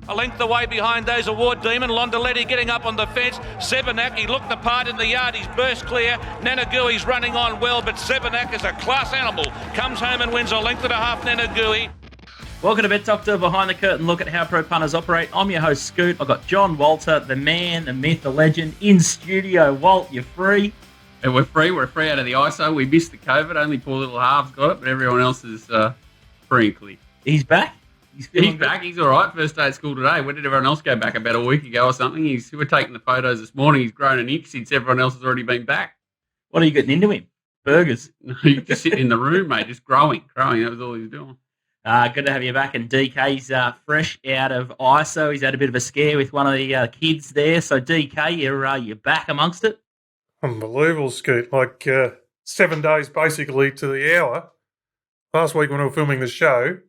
A length away behind those Award Demon. Londoletti getting up on the fence. Sebenak, he looked the part in the yard. He's burst clear. Nanagui's running on well, but Sebenak is a class animal. Comes home and wins a length and a half, Nanagui. Welcome to Bet Doctor, Behind the Curtain look at how pro punters operate. I'm your host, Scoot. I've got John Walter, the man, the myth, the legend, in studio. Walt, you're free. And we're free out of the ISO. We missed the COVID. Only poor little halves got it, but everyone else is free and clear. He's back. He's back. He's all right. First day at school today. When did everyone else go back? About a week ago or something. We're taking the photos this morning. He's grown an inch since everyone else has already been back. What are you getting into him? Burgers? No, he's just sitting in the room, mate, just growing. That was all he was doing. Good to have you back. And DK's fresh out of ISO. He's had a bit of a scare with one of the kids there. So, DK, you're back amongst it? Unbelievable, Scoot. Like 7 days basically to the hour. Last week when we were filming the show,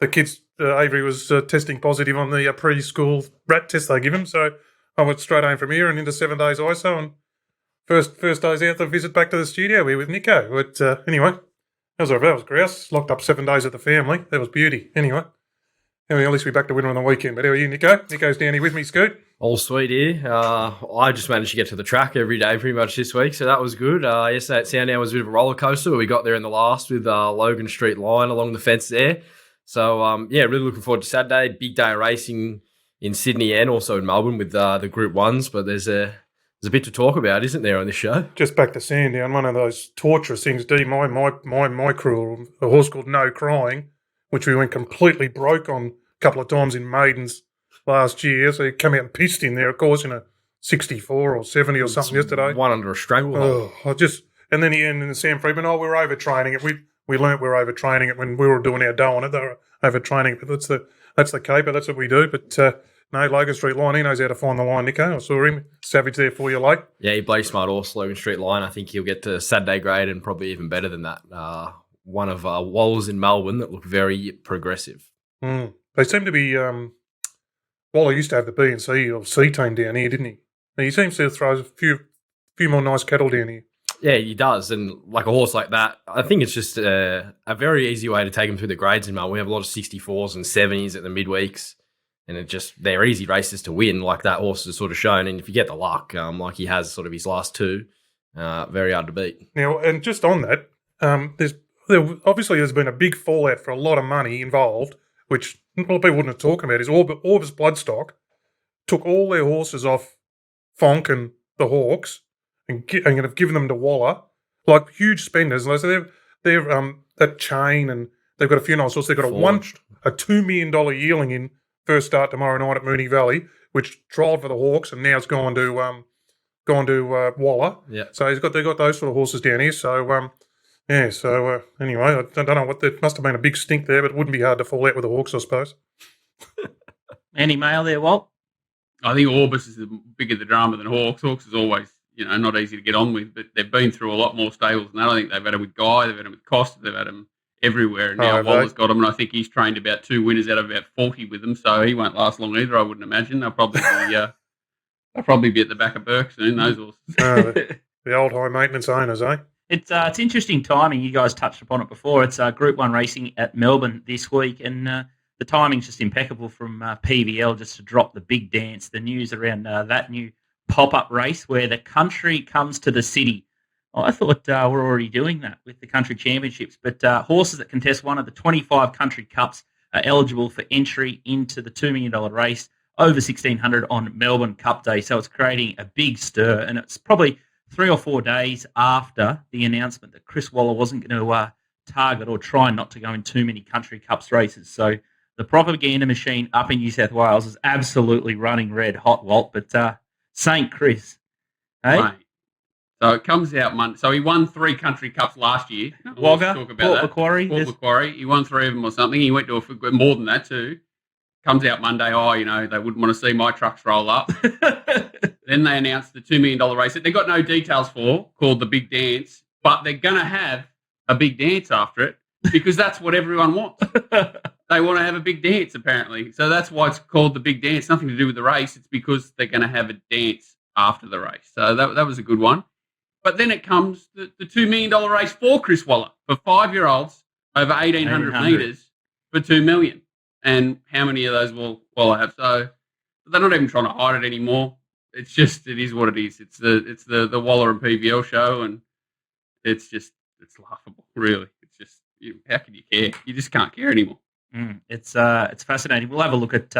the kids, Avery was testing positive on the preschool rat test they give him. So I went straight home from here and into 7 days ISO. And first day's out the visit back to the studio here with Nico. But anyway, that was grouse. Locked up 7 days with the family. That was beauty. Anyway, at least we're back to winner on the weekend. But how are you, Nico? Nico's down here with me, Scoot. All sweet here. I just managed to get to the track every day pretty much this week, so that was good. Yesterday at Sandown was a bit of a roller coaster, but we got there in the last with Logan Street line along the fence there. So, really looking forward to Saturday. Big day of racing in Sydney and also in Melbourne with the Group 1s, but there's a bit to talk about, isn't there, on this show? Just back to Sandown, one of those torturous things. My crew, a horse called No Crying, which we went completely broke on a couple of times in maidens last year. So he came out and pissed in there, of course, in a 64 or 70 or something yesterday. One under a stranglehold. And then he ended in the Sam Freeman. We were overtraining it. We learnt we were overtraining it when we were doing our dough on it. They were overtraining it. But that's the caper. That's what we do. But no, Logan Street line, he knows how to find the line, Nico. I saw him. Savage there for you late. Yeah, he bloody smart horse, Logan Street line. I think he'll get to Saturday grade and probably even better than that. One of Walls in Melbourne that look very progressive. They seem to be... Waller used to have the B and C or C team down here, didn't he? And he seems to throw a few more nice cattle down here. Yeah, he does. And like a horse like that, I think it's just a very easy way to take him through the grades in Melbourne. We have a lot of 64s and 70s at the midweeks, and they're easy races to win, like that horse has sort of shown. And if you get the luck, like he has sort of his last two, very hard to beat. Now, and just on that, there's been a big fallout for a lot of money involved, which a lot of people wouldn't have talked about, is Orbis Bloodstock took all their horses off Fonk and the Hawks and have given them to Waller, like huge spenders. So they're that chain, and they've got a few nice horses. They've got a $2 million yearling in first start tomorrow night at Moonee Valley, which trialled for the Hawks and now it's gone to Waller. Yeah. So they've got those sort of horses down here. So anyway, I don't know what there must have been a big stink there, but it wouldn't be hard to fall out with the Hawks, I suppose. Any mail there, Walt? I think Orbis is bigger the drama than Hawks. Hawks is always, not easy to get on with, but they've been through a lot more stables than that. I think they've had him with Guy, they've had him with Costa, they've had him everywhere, and now Waller's got him, and I think he's trained about 2 winners out of about 40 with them, so he won't last long either, I wouldn't imagine. They'll probably be at the back of Burke soon, those horses. The old high maintenance owners, eh? It's interesting timing. You guys touched upon it before. It's Group 1 racing at Melbourne this week, and the timing's just impeccable from PVL just to drop the big dance, the news around that new pop-up race where the country comes to the city. I thought we're already doing that with the country championships, but horses that contest one of the 25 country cups are eligible for entry into the $2 million race over 1,600 on Melbourne Cup Day. So it's creating a big stir, and it's probably 3 or 4 days after the announcement that Chris Waller wasn't going to target or try not to go in too many country cups races. So the propaganda machine up in New South Wales is absolutely running red hot, Walt. But St. Chris, hey? Right. So it comes out Monday. So he won 3 country cups last year. Wagga, Port Macquarie. Macquarie. He won 3 of them or something. He went to more than that too. Comes out Monday, they wouldn't want to see my trucks roll up. Then they announced the $2 million race that they got no details for, called the Big Dance, but they're going to have a big dance after it because that's what everyone wants. They want to have a big dance, apparently. So that's why it's called the Big Dance. Nothing to do with the race. It's because they're going to have a dance after the race. So that was a good one. But then it comes the $2 million race for Chris Waller for 5-year-olds over 1,800 metres for $2 million. And how many of those will have? So they're not even trying to hide it anymore. It is what it is. It's the Waller and PVL show, and it's laughable, really. It's just, how can you care? You just can't care anymore. It's fascinating. We'll have a look at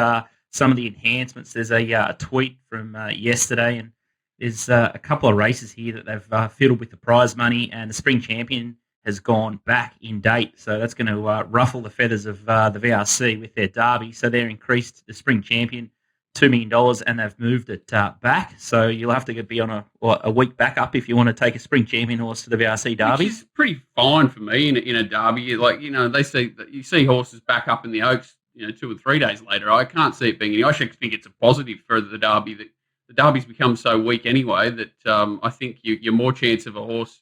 some of the enhancements. There's a tweet from yesterday, and there's a couple of races here that they've fiddled with the prize money, and the Spring Champion has gone back in date. So that's going to ruffle the feathers of the VRC with their derby. So they're increased the Spring Champion $2 million, and they've moved it back. So you'll have to be on a week backup if you want to take a Spring Champion horse to the VRC derby. Which is pretty fine for me in a derby. Like, you see horses back up in the Oaks, 2 or 3 days later. I can't see it being I actually think it's a positive for the derby. That the derby's become so weak anyway that I think you're more chance of a horse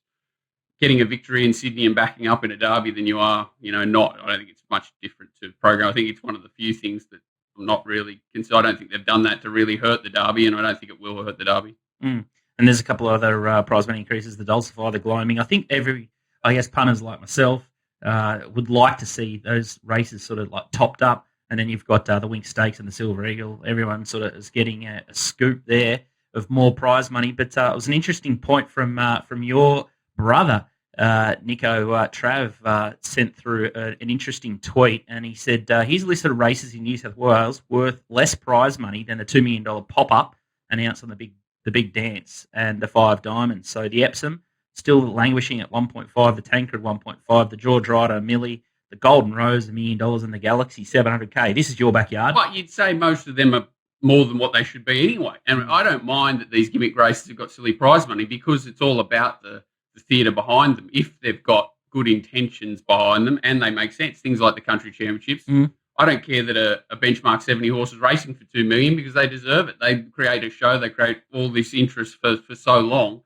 getting a victory in Sydney and backing up in a derby than you are, not. I don't think it's much different to program. I think it's one of the few things that I'm not really concerned. I don't think they've done that to really hurt the derby, and I don't think it will hurt the derby. And there's a couple of other prize money increases, the Dulcify, the Gloaming. I think punters like myself would like to see those races sort of like topped up, and then you've got the Wink Stakes and the Silver Eagle. Everyone sort of is getting a scoop there of more prize money. But it was an interesting point from your brother, Nico Trav, sent through an interesting tweet, and he said he's listed races in New South Wales worth less prize money than the $2 million pop-up announced on the big dance and the 5 Diamonds. So the Epsom still languishing at 1.5, the Tancred 1.5, the George Ryder Millie, the Golden Rose $1 million, and the Galaxy 700k. This is your backyard. But you'd say most of them are more than what they should be anyway. And I don't mind that these gimmick races have got silly prize money, because it's all about the theatre behind them. If they've got good intentions behind them and they make sense, things like the country championships. I don't care that a benchmark 70 horse is racing for $2 million, because they deserve it. They create a show. They create all this interest for so long.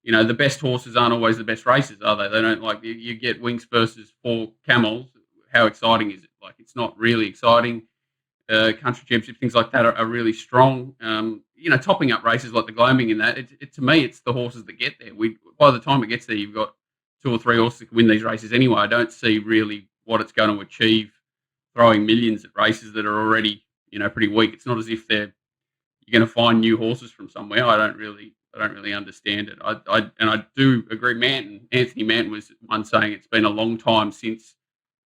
The best horses aren't always the best races, are they? They don't, like, you get Winks versus 4 Camels. How exciting is it? Like, it's not really exciting. Country championships, things like that are really strong. Topping up races like the Gloaming and that, to me, it's the horses that get there. By the time it gets there, you've got 2 or 3 horses that can win these races anyway. I don't see really what it's going to achieve throwing millions at races that are already, pretty weak. It's not as if you're going to find new horses from somewhere. I don't really understand it. I do agree. Anthony Manton was one saying it's been a long time since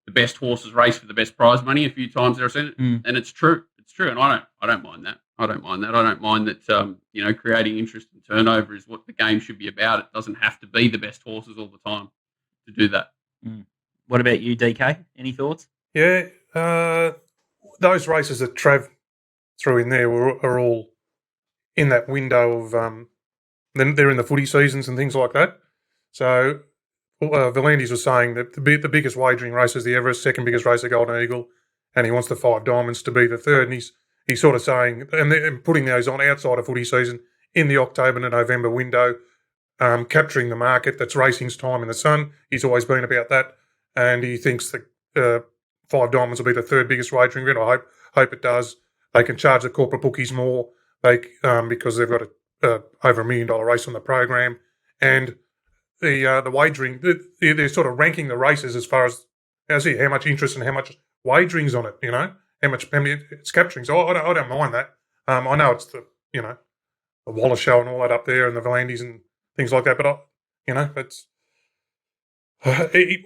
the best horses race for the best prize money. A few times there, and it's true. It's true, and I don't mind that. I don't mind that. Creating interest and turnover is what the game should be about. It doesn't have to be the best horses all the time to do that. What about you, DK? Any thoughts? Yeah, those races that Trav threw in there are all in that window of they're in the footy seasons and things like that. So Volandis was saying that the biggest wagering race is the Everest, second biggest race the Golden Eagle, and he wants the 5 Diamonds to be the third. And he's sort of saying, and putting those on outside of footy season in the October to November window, capturing the market. That's racing's time in the sun. He's always been about that, and he thinks that 5 Diamonds will be the third biggest wagering event. I hope it does. They can charge the corporate bookies more, because they've got over $1 million race on the program, and the wagering. They're sort of ranking the races as far as how much interest and how much wagering's on it. How much it's capturing. So I don't mind that. I know it's the Waller show and all that up there, and the Volandis and things like that. But it's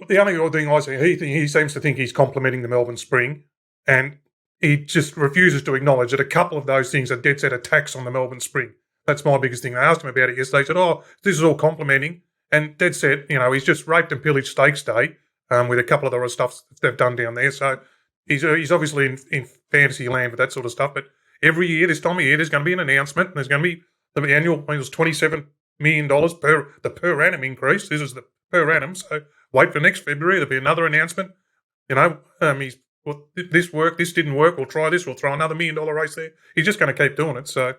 the only odd thing I see. He seems to think he's complimenting the Melbourne Spring, and he just refuses to acknowledge that a couple of those things are dead set attacks on the Melbourne Spring. That's my biggest thing. They asked him about it yesterday. He said, "Oh, this is all complimenting," and dead set. He's just raped and pillaged Stakes Day with a couple of the other stuff they've done down there. So he's obviously in fantasy land with that sort of stuff. But every year, this time of year, there's going to be an announcement. And there's going to be the annual. It was $27 million per annum increase. This is the per annum. So wait for next February. There'll be another announcement. This worked. This didn't work. We'll try this. We'll throw another $1 million race there. He's just going to keep doing it. So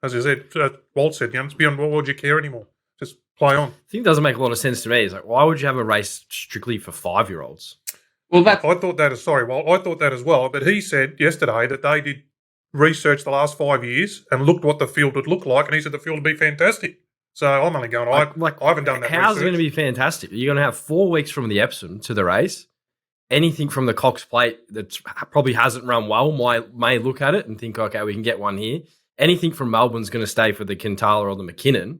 as I said, Walt said, it's beyond what would you care anymore. Just play on. I think it doesn't make a lot of sense to me. It's like, why would you have a race strictly for 5-year-olds? Well, I thought that. I thought that as well. But he said yesterday that they did research the last 5 years and looked what the field would look like, and he said the field would be fantastic. So I'm only going. I haven't done that. How's research. it going to be fantastic? You're going to have 4 weeks from the Epsom to the race. anything from the Cox Plate that probably hasn't run well may look at it and think, okay, we can get one here. Anything from Melbourne's going to stay for the Kintala or the McKinnon.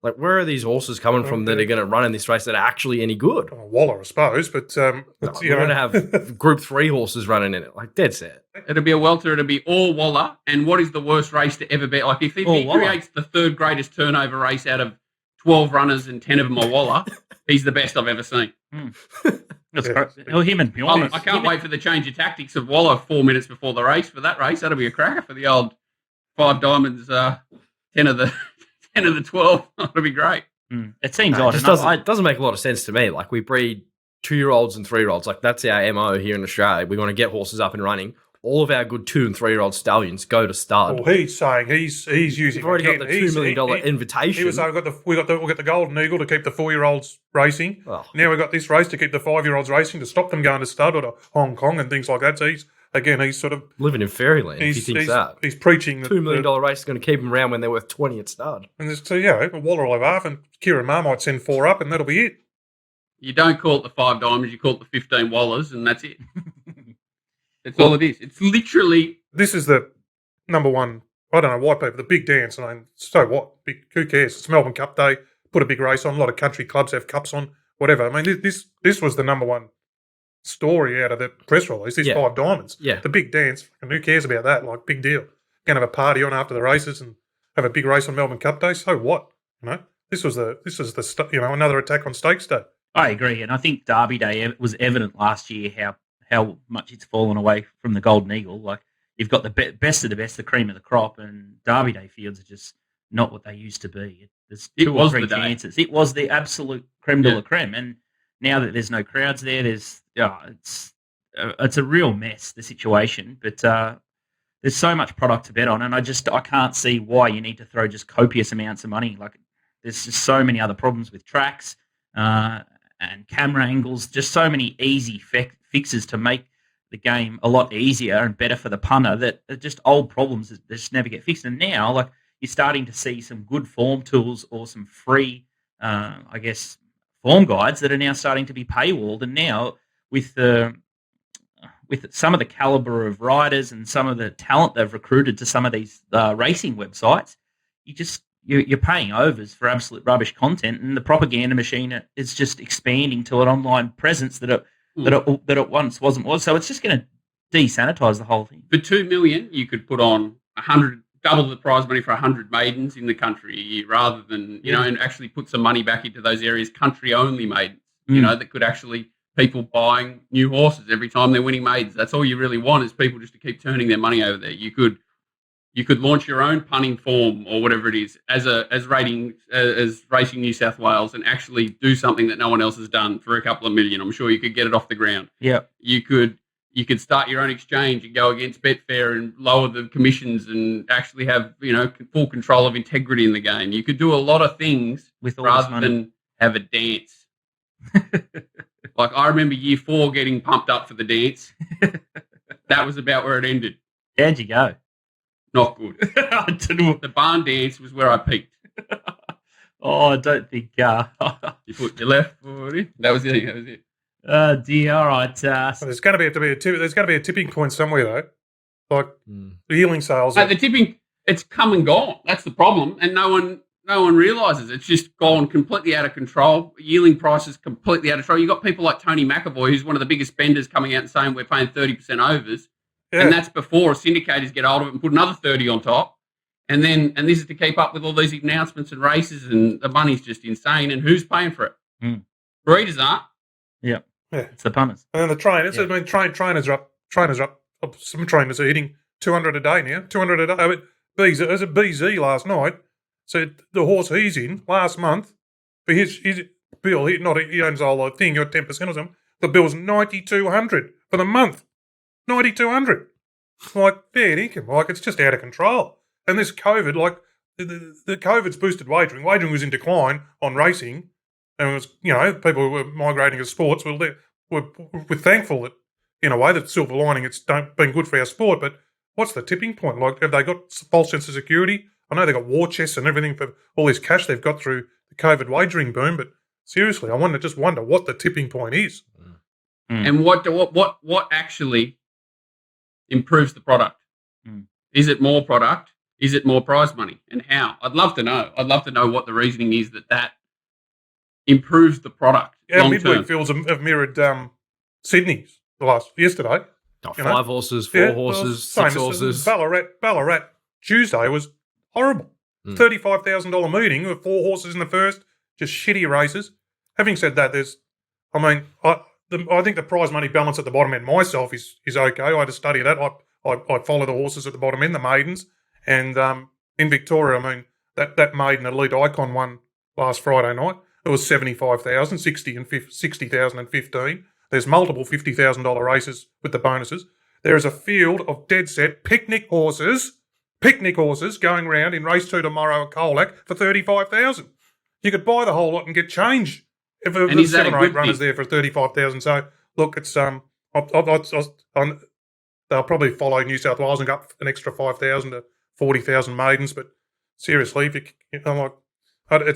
Like, where are these horses coming from that are going to run in this race that are actually any good? Oh, Waller, I suppose, but We're going to have Group 3 horses running in it. Like, dead set. It'll be a welter. It'll be all Waller. And what is the worst race to ever be? Like, if he creates the third greatest turnover race out of 12 runners and 10 of them are Waller, he's the best I've ever seen. That's him and Bjorn. I can't wait for the change of tactics of Waller 4 minutes before the race for that race. That'll be a cracker for the old 5 Diamonds, 10 of the 12. That'll be great. It seems odd. It doesn't make a lot of sense to me. Like, we breed 2-year-olds and 3-year-olds. Like, that's our MO here in Australia. We want to get horses up and running. All of our good 2- and 3-year-old stallions go to stud. Well, he's saying he's using. We've already got the $2 million invitation. He was saying we got the Golden Eagle to keep the 4-year-olds racing. Oh. Now we've got this race to keep the 5-year-olds racing to stop them going to stud or to Hong Kong and things like that. So he's sort of living in fairyland. If he thinks that he's preaching $2 million race is going to keep them around when they're worth 20 at stud. And so Waller will have half, and Kieran Maher might send 4 up, and that'll be it. You don't call it the 5 Diamonds, you call it the 15 Wallers, and that's it. That's all it is. It's literally... This is the number one, I don't know why people, the big dance. I mean, so what? Who cares? It's Melbourne Cup Day. Put a big race on. A lot of country clubs have cups on, whatever. I mean, this was the number one story out of the press release, this 5 Diamonds. Yeah. The big dance. And who cares about that? Like, big deal. Going to have a party on after the races and have a big race on Melbourne Cup Day. So what? This was another attack on Stakes Day. I agree, and I think Derby Day was evident last year how much it's fallen away from the Golden Eagle. Like, you've got the best of the best, the cream of the crop, and Derby Day fields are just not what they used to be. There's 2 or 3 chances. It was the absolute creme de la creme, and now that there's no crowds there, it's a real mess, the situation. But there's so much product to bet on, and I can't see why you need to throw just copious amounts of money. Like, there's just so many other problems with tracks and camera angles, just so many easy fixes to make the game a lot easier and better for the punter that are just old problems that just never get fixed. And now, like, you're starting to see some good form tools or some free, form guides that are now starting to be paywalled. And now with some of the caliber of riders and some of the talent they've recruited to some of these racing websites, you're paying overs for absolute rubbish content, and the propaganda machine is just expanding to an online presence that it once wasn't. So it's just going to desanitize the whole thing. For $2 million, you could put on 100, double the prize money for 100 maidens in the country a year, rather than and actually put some money back into those areas, country only maidens. That could actually people buying new horses every time they're winning maidens. That's all you really want, is people just to keep turning their money over there. You could launch your own punting form or whatever it is as Racing New South Wales, and actually do something that no one else has done for a couple of million. I'm sure you could get it off the ground. Yeah. You could start your own exchange and go against Betfair and lower the commissions and actually have, full control of integrity in the game. You could do a lot of things with all rather than have a dance. Like, I remember year 4 getting pumped up for the dance. That was about where it ended. How'd you go? Not good. The barn dance was where I peaked. I don't think. You put your left foot in. That was it. Oh dear. All right. There's going to be a tipping point somewhere though. Like the healing sales. The tipping, it's come and gone. That's the problem, and no one realises it's just gone completely out of control. Yearling prices completely out of control. You got people like Tony McAvoy, who's one of the biggest spenders, coming out and saying we're paying 30% overs. Yeah. And that's before syndicators get hold of it and put another 30 on top. And this is to keep up with all these announcements and races, and the money's just insane. And who's paying for it? Breeders aren't. Yeah. It's the punters. And the trainers. I mean, trainers are up. Trainers are up. Some trainers are hitting 200 a day now. 200 a day. I mean, BZ last night said the horse he's in last month for his bill. He owns the whole thing. Got 10% or something. The bill's 9,200 for the month. 9,200. Like, fair income. Like, it's just out of control. And this COVID, like, the COVID's boosted wagering. Wagering was in decline on racing. And it was, people were migrating to sports. We're thankful that, in a way, that silver lining, it's been good for our sport. But what's the tipping point? Like, have they got false sense of security? I know they've got war chests and everything for all this cash they've got through the COVID wagering boom. But seriously, I just wonder what the tipping point is. And what actually improves the product? Is it more product? Is it more prize money? And how? I'd love to know. I'd love to know what the reasoning is that improves the product long midweek term. fields have mirrored Sydney's yesterday. 5 horses, 4 horses, 6 horses. Ballarat Tuesday was horrible. $35,000 meeting with 4 horses in the first, just shitty races. Having said that, I think the prize money balance at the bottom end myself is okay. I had to study that. I follow the horses at the bottom end, the maidens, and in Victoria, that maiden Elite Icon won last Friday night. It was $75,000, $60,000 and $15,000. There's multiple $50,000 races with the bonuses. There is a field of dead set picnic horses going round in race 2 tomorrow at Colac for $35,000. You could buy the whole lot and get change. If there's 7 or 8 runners there for $35,000. So look, it's they'll probably follow New South Wales and go up an extra 5,000 to 40,000 maidens. But seriously, it's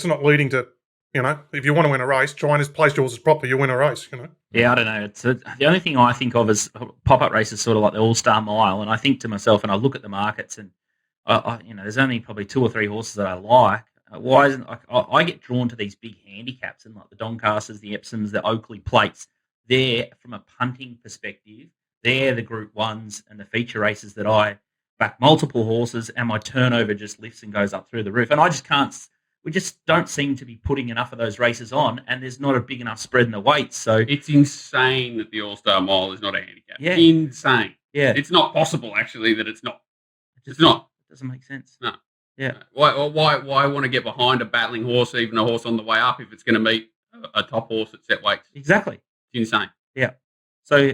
not leading to. If you want to win a race, try and place your horses properly. You win a race. Yeah, I don't know. It's the only thing I think of as pop-up races, sort of like the All-Star Mile, and I think to myself, and I look at the markets, and there's only probably 2 or 3 horses that I like. Why isn't I get drawn to these big handicaps and like the Doncasters, the Epsoms, the Oakley Plates? They're from a punting perspective. They're the Group 1s and the feature races that I back multiple horses, and my turnover just lifts and goes up through the roof. And I just can't. We just don't seem to be putting enough of those races on, and there's not a big enough spread in the weights. So it's insane that the All-Star Mile is not a handicap. Yeah. Insane. Yeah. It's not possible, actually, that it's not. It's not. It doesn't make sense. No. Yeah. Why want to get behind a battling horse, even a horse on the way up, if it's going to meet a top horse at set weights? Exactly. It's insane. Yeah. So,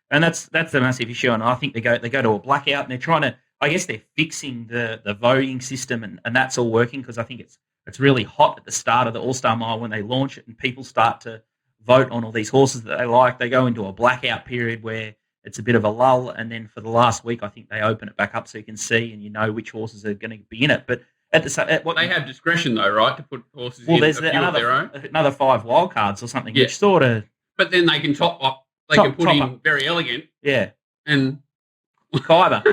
and that's the massive issue, and I think they go to a blackout, and they're trying to. I guess they're fixing the voting system, and that's all working because I think it's really hot at the start of the All-Star Mile when they launch it and people start to vote on all these horses that they like. They go into a blackout period where it's a bit of a lull, and then for the last week, I think they open it back up so you can see and you know which horses are going to be in it. But they have discretion though, right, to put horses in there's a few of their own. Another 5 wild cards or something, which sort of. But then they can top up. They can put in Very Elegant. Yeah. And Kyber.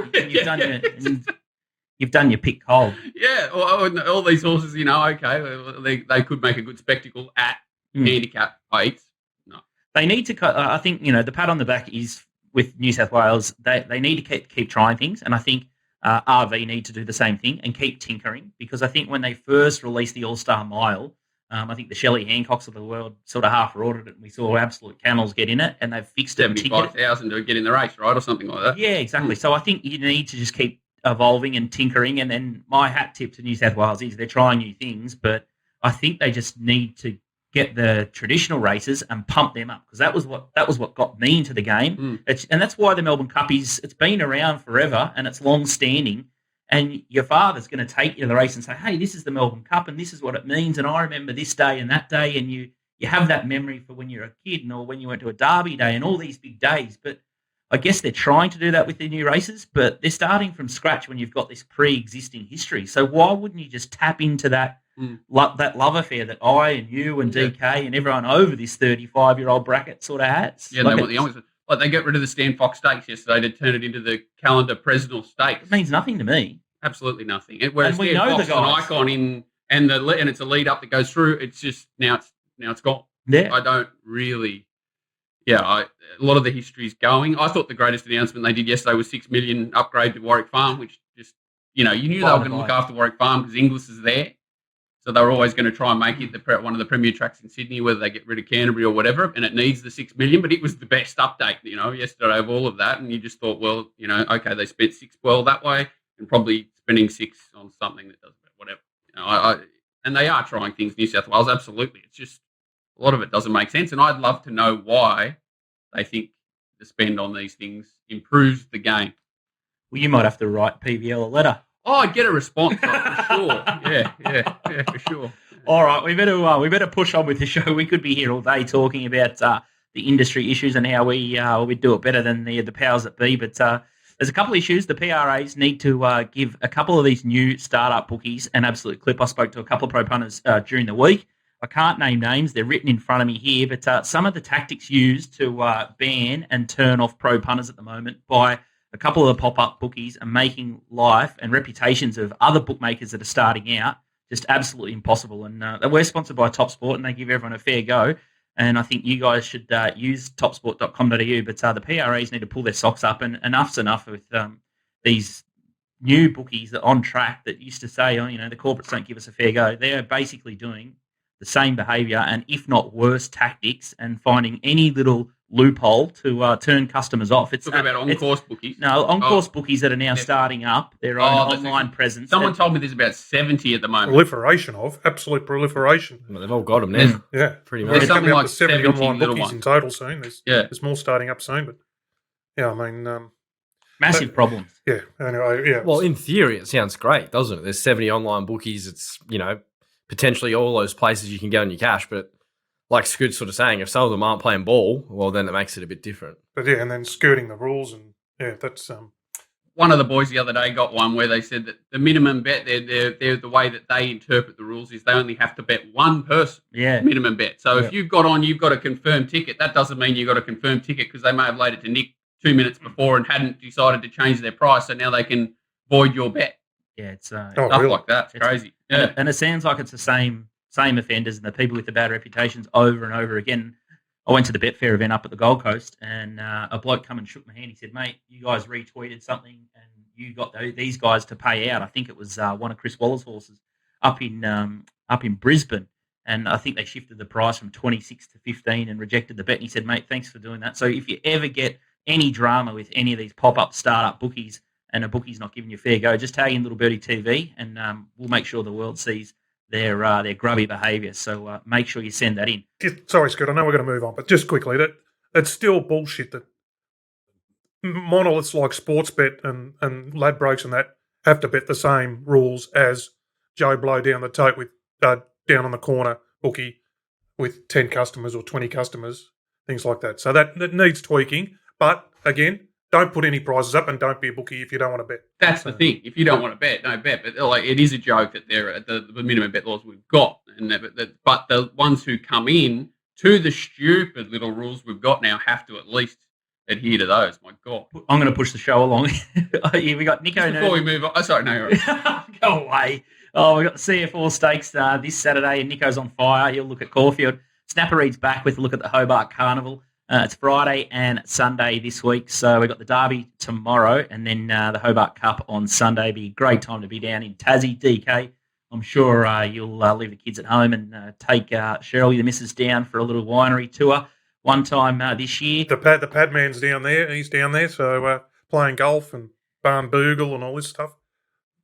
You've done your pick cold. Yeah, all these horses, okay, they could make a good spectacle at handicap weights. No, they need to. I think the pat on the back is with New South Wales. They need to keep trying things, and I think RV need to do the same thing and keep tinkering because I think when they first released the All-Star Mile, I think the Shelley Hancocks of the world sort of half-ordered it, and we saw absolute camels get in it, and they've fixed it. 75,000 to get in the race, right, or something like that. Yeah, exactly. So I think you need to just keep evolving and tinkering, and then my hat tip to New South Wales is they're trying new things, but I think they just need to get the traditional races and pump them up because that was what got me into the game. And that's why the Melbourne Cup it's been around forever and it's long standing. And your father's going to take you to the race and say, "Hey, this is the Melbourne Cup and this is what it means." And I remember this day and that day, and you have that memory for when you're a kid, or when you went to a Derby day and all these big days. But I guess they're trying to do that with their new races, but they're starting from scratch when you've got this pre-existing history. So why wouldn't you just tap into that that love affair that I and you and DK and everyone over this 35-year-old bracket sort of has? Yeah, they want the youngsters. Like they got rid of the Stan Fox Stakes yesterday to turn it into the Calendar Presidential Stakes. It means nothing to me. Absolutely nothing. Whereas and we Stan know Fox the is an guys. icon and it's a lead up that goes through. It's just now it's gone. Yeah, I don't really. Yeah, a lot of the history's going. I thought the greatest announcement they did yesterday was $6 million upgrade to Warwick Farm, which just you knew they were going to look after Warwick Farm because Inglis is there. So they were always going to try and make it one of the premier tracks in Sydney, whether they get rid of Canterbury or whatever, and it needs the $6 million. But it was the best update, yesterday of all of that. And you just thought, well, okay, they spent $6 well that way, and probably spending $6 on something that does whatever. And they are trying things, New South Wales, absolutely. It's just a lot of it doesn't make sense, and I'd love to know why they think the spend on these things improves the game. Well, you might have to write PVL a letter. Oh, I'd get a response for sure. Yeah, for sure. All right, we better push on with the show. We could be here all day talking about the industry issues and how we do it better than the powers that be. But there's a couple of issues. The PRAs need to give a couple of these new startup bookies an absolute clip. I spoke to a couple of pro punters during the week. I can't name names. They're written in front of me here, but some of the tactics used to ban and turn off pro punters at the moment by a couple of the pop-up bookies are making life and reputations of other bookmakers that are starting out just absolutely impossible. And we're sponsored by TopSport, and they give everyone a fair go. And I think you guys should use topsport.com.au, but the PRAs need to pull their socks up, and enough's enough with these new bookies that are on track that used to say, the corporates don't give us a fair go. They're basically doing the same behaviour and, if not worse, tactics and finding any little loophole to turn customers off. It's talking about on-course bookies. No, on-course bookies that are now starting up their own online presence. Someone told me there's about 70 at the moment. Absolute proliferation. Well, they've all got them now. Yeah, Pretty There's much. something up like to 70 70 online little bookies ones. in total soon. There's more starting up soon, but yeah, I mean, Massive problems. yeah. Anyway, yeah. Well, in theory, it sounds great, doesn't it? There's 70 online bookies. It's, potentially all those places you can get on your cash. But like Scoot's sort of saying, if some of them aren't playing ball, well, then it makes it a bit different. But yeah, and then skirting the rules, and yeah, that's One of the boys the other day got one where they said that the minimum bet, they're the way that they interpret the rules is they only have to bet one person. Yeah. Minimum bet. So if you've got a confirmed ticket, that doesn't mean you've got a confirmed ticket because they may have laid it to Nick 2 minutes before and hadn't decided to change their price, so now they can void your bet. Yeah, it's Stuff really? like that. It's crazy. Yeah. and it sounds like it's the same offenders and the people with the bad reputations over and over again. I went to the Betfair event up at the Gold Coast, and a bloke come and shook my hand. He said, "Mate, you guys retweeted something, and you got these guys to pay out." I think it was one of Chris Waller's horses up in Brisbane, and I think they shifted the price from 26 to 15 and rejected the bet. And he said, "Mate, thanks for doing that." So if you ever get any drama with any of these pop-up startup bookies, and a bookie's not giving you a fair go, just tag in Little Birdie TV, and we'll make sure the world sees their grubby behaviour. So make sure you send that in. sorry, Scott. I know we're going to move on, but just quickly, that it's still bullshit that monoliths like Sportsbet and Ladbrokes and that have to bet the same rules as Joe Blow down the tote with down on the corner bookie with 10 customers or 20 customers, things like that. So that needs tweaking. But again, don't put any prizes up and don't be a bookie if you don't want to bet. That's the thing. If you don't want to bet, don't bet. But it is a joke that they're at the minimum bet laws we've got, but the ones who come in to the stupid little rules we've got now have to at least adhere to those. My God. I'm going to push the show along. We got Nico Just before we move on. Oh, sorry, no, you're right. Go away. Oh, we got the CF4 Stakes this Saturday, and Nico's on fire. He'll look at Caulfield. Snapper Reid's back with a look at the Hobart Carnival. It's Friday and Sunday this week, so we've got the Derby tomorrow and then the Hobart Cup on Sunday. Be a great time to be down in Tassie, DK. I'm sure you'll leave the kids at home and take Cheryl, the missus, down for a little winery tour one time this year. The pad man's down there. He's down there, so playing golf and barn boogle and all this stuff.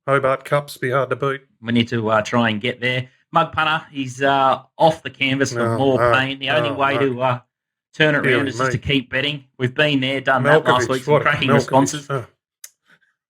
Hobart Cups be hard to beat. We need to try and get there. Mug Punter, he's off the canvas for more pain. The only way to turn it around is just to keep betting. We've been there, done that last week, some cracking responses.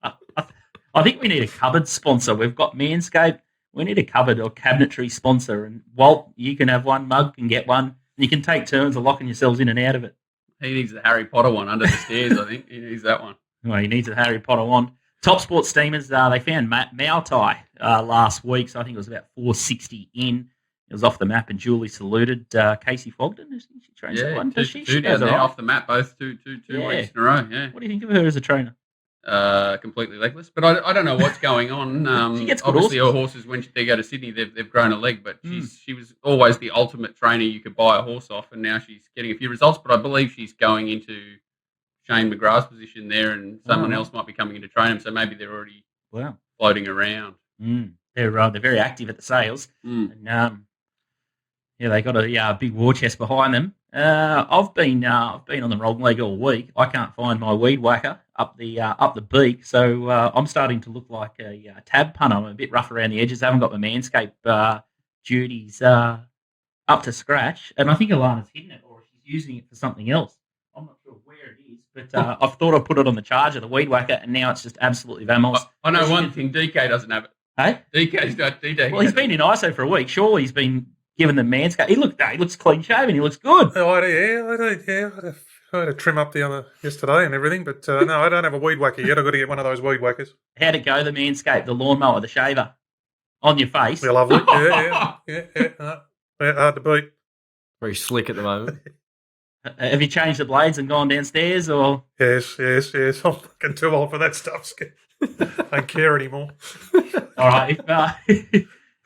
I think we need a cupboard sponsor. We've got Manscaped. We need a cupboard or cabinetry sponsor. And Walt, you can have one, Mug can get one. And you can take turns of locking yourselves in and out of it. He needs the Harry Potter one under the stairs, I think. He needs that one. Well, he needs a Harry Potter one. TopSport Steamers, they found Mautai last week, so I think it was about 460 in. It was off the map and duly saluted. Casey Fogden, she trains that one. Two down there off the map, both two weeks in a row. Yeah. What do you think of her as a trainer? Completely legless, but I don't know what's going on. She gets good obviously, her horses when they go to Sydney, they've grown a leg, but she was always the ultimate trainer you could buy a horse off, and now she's getting a few results. But I believe she's going into Shane McGrath's position there, and someone else might be coming in to train him. So maybe they're already floating around. They're very active at the sales, and they got a big war chest behind them. I've been on the wrong leg all week. I can't find my weed whacker up the beak, so I'm starting to look like a tab punter. I'm a bit rough around the edges. I haven't got my Manscaped duties up to scratch, and I think Alana's hidden it or she's using it for something else. I'm not sure where it is, but I thought I put it on the charger, the weed whacker, and now it's just absolutely vamos. I know one thing: DK doesn't have it. Hey, DK's not DK. Well, he's been in ISO for a week. Surely he's been given the Manscaped. He looks clean shaven. He looks good. Oh, I had to trim up the other yesterday and everything, but no, I don't have a weed whacker yet. I've got to get one of those weed whackers. How'd it go, the Manscaped, the lawnmower, the shaver? On your face? They're lovely. Yeah. Yeah, hard to beat. Very slick at the moment. Have you changed the blades and gone downstairs, or? Yes. I'm fucking too old for that stuff, Skip. Don't care anymore. All right.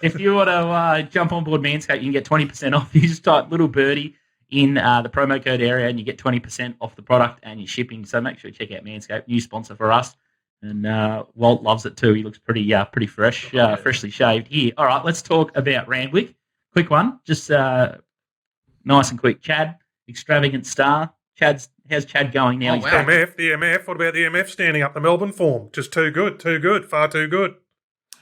If you want to jump on board Manscaped, you can get 20% off. You just type Little Birdie in the promo code area and you get 20% off the product and your shipping. So make sure you check out Manscaped, new sponsor for us. And Walt loves it too. He looks pretty fresh, freshly shaved here. All right, let's talk about Randwick. Quick one, just nice and quick. Chad, extravagant star. How's Chad going now? Oh, wow. The MF. What about the MF standing up the Melbourne form? Just too good, far too good.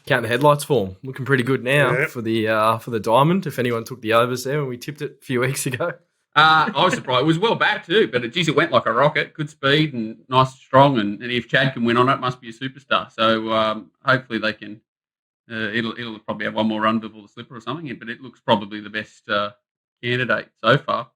Counting the headlights form, looking pretty good now for the diamond. If anyone took the overs there when we tipped it a few weeks ago. I was surprised. It was well back too, but it went like a rocket. Good speed and nice, strong. And if Chad can win on it, it must be a superstar. So hopefully they can. It'll probably have one more run before the slipper or something. But it looks probably the best candidate so far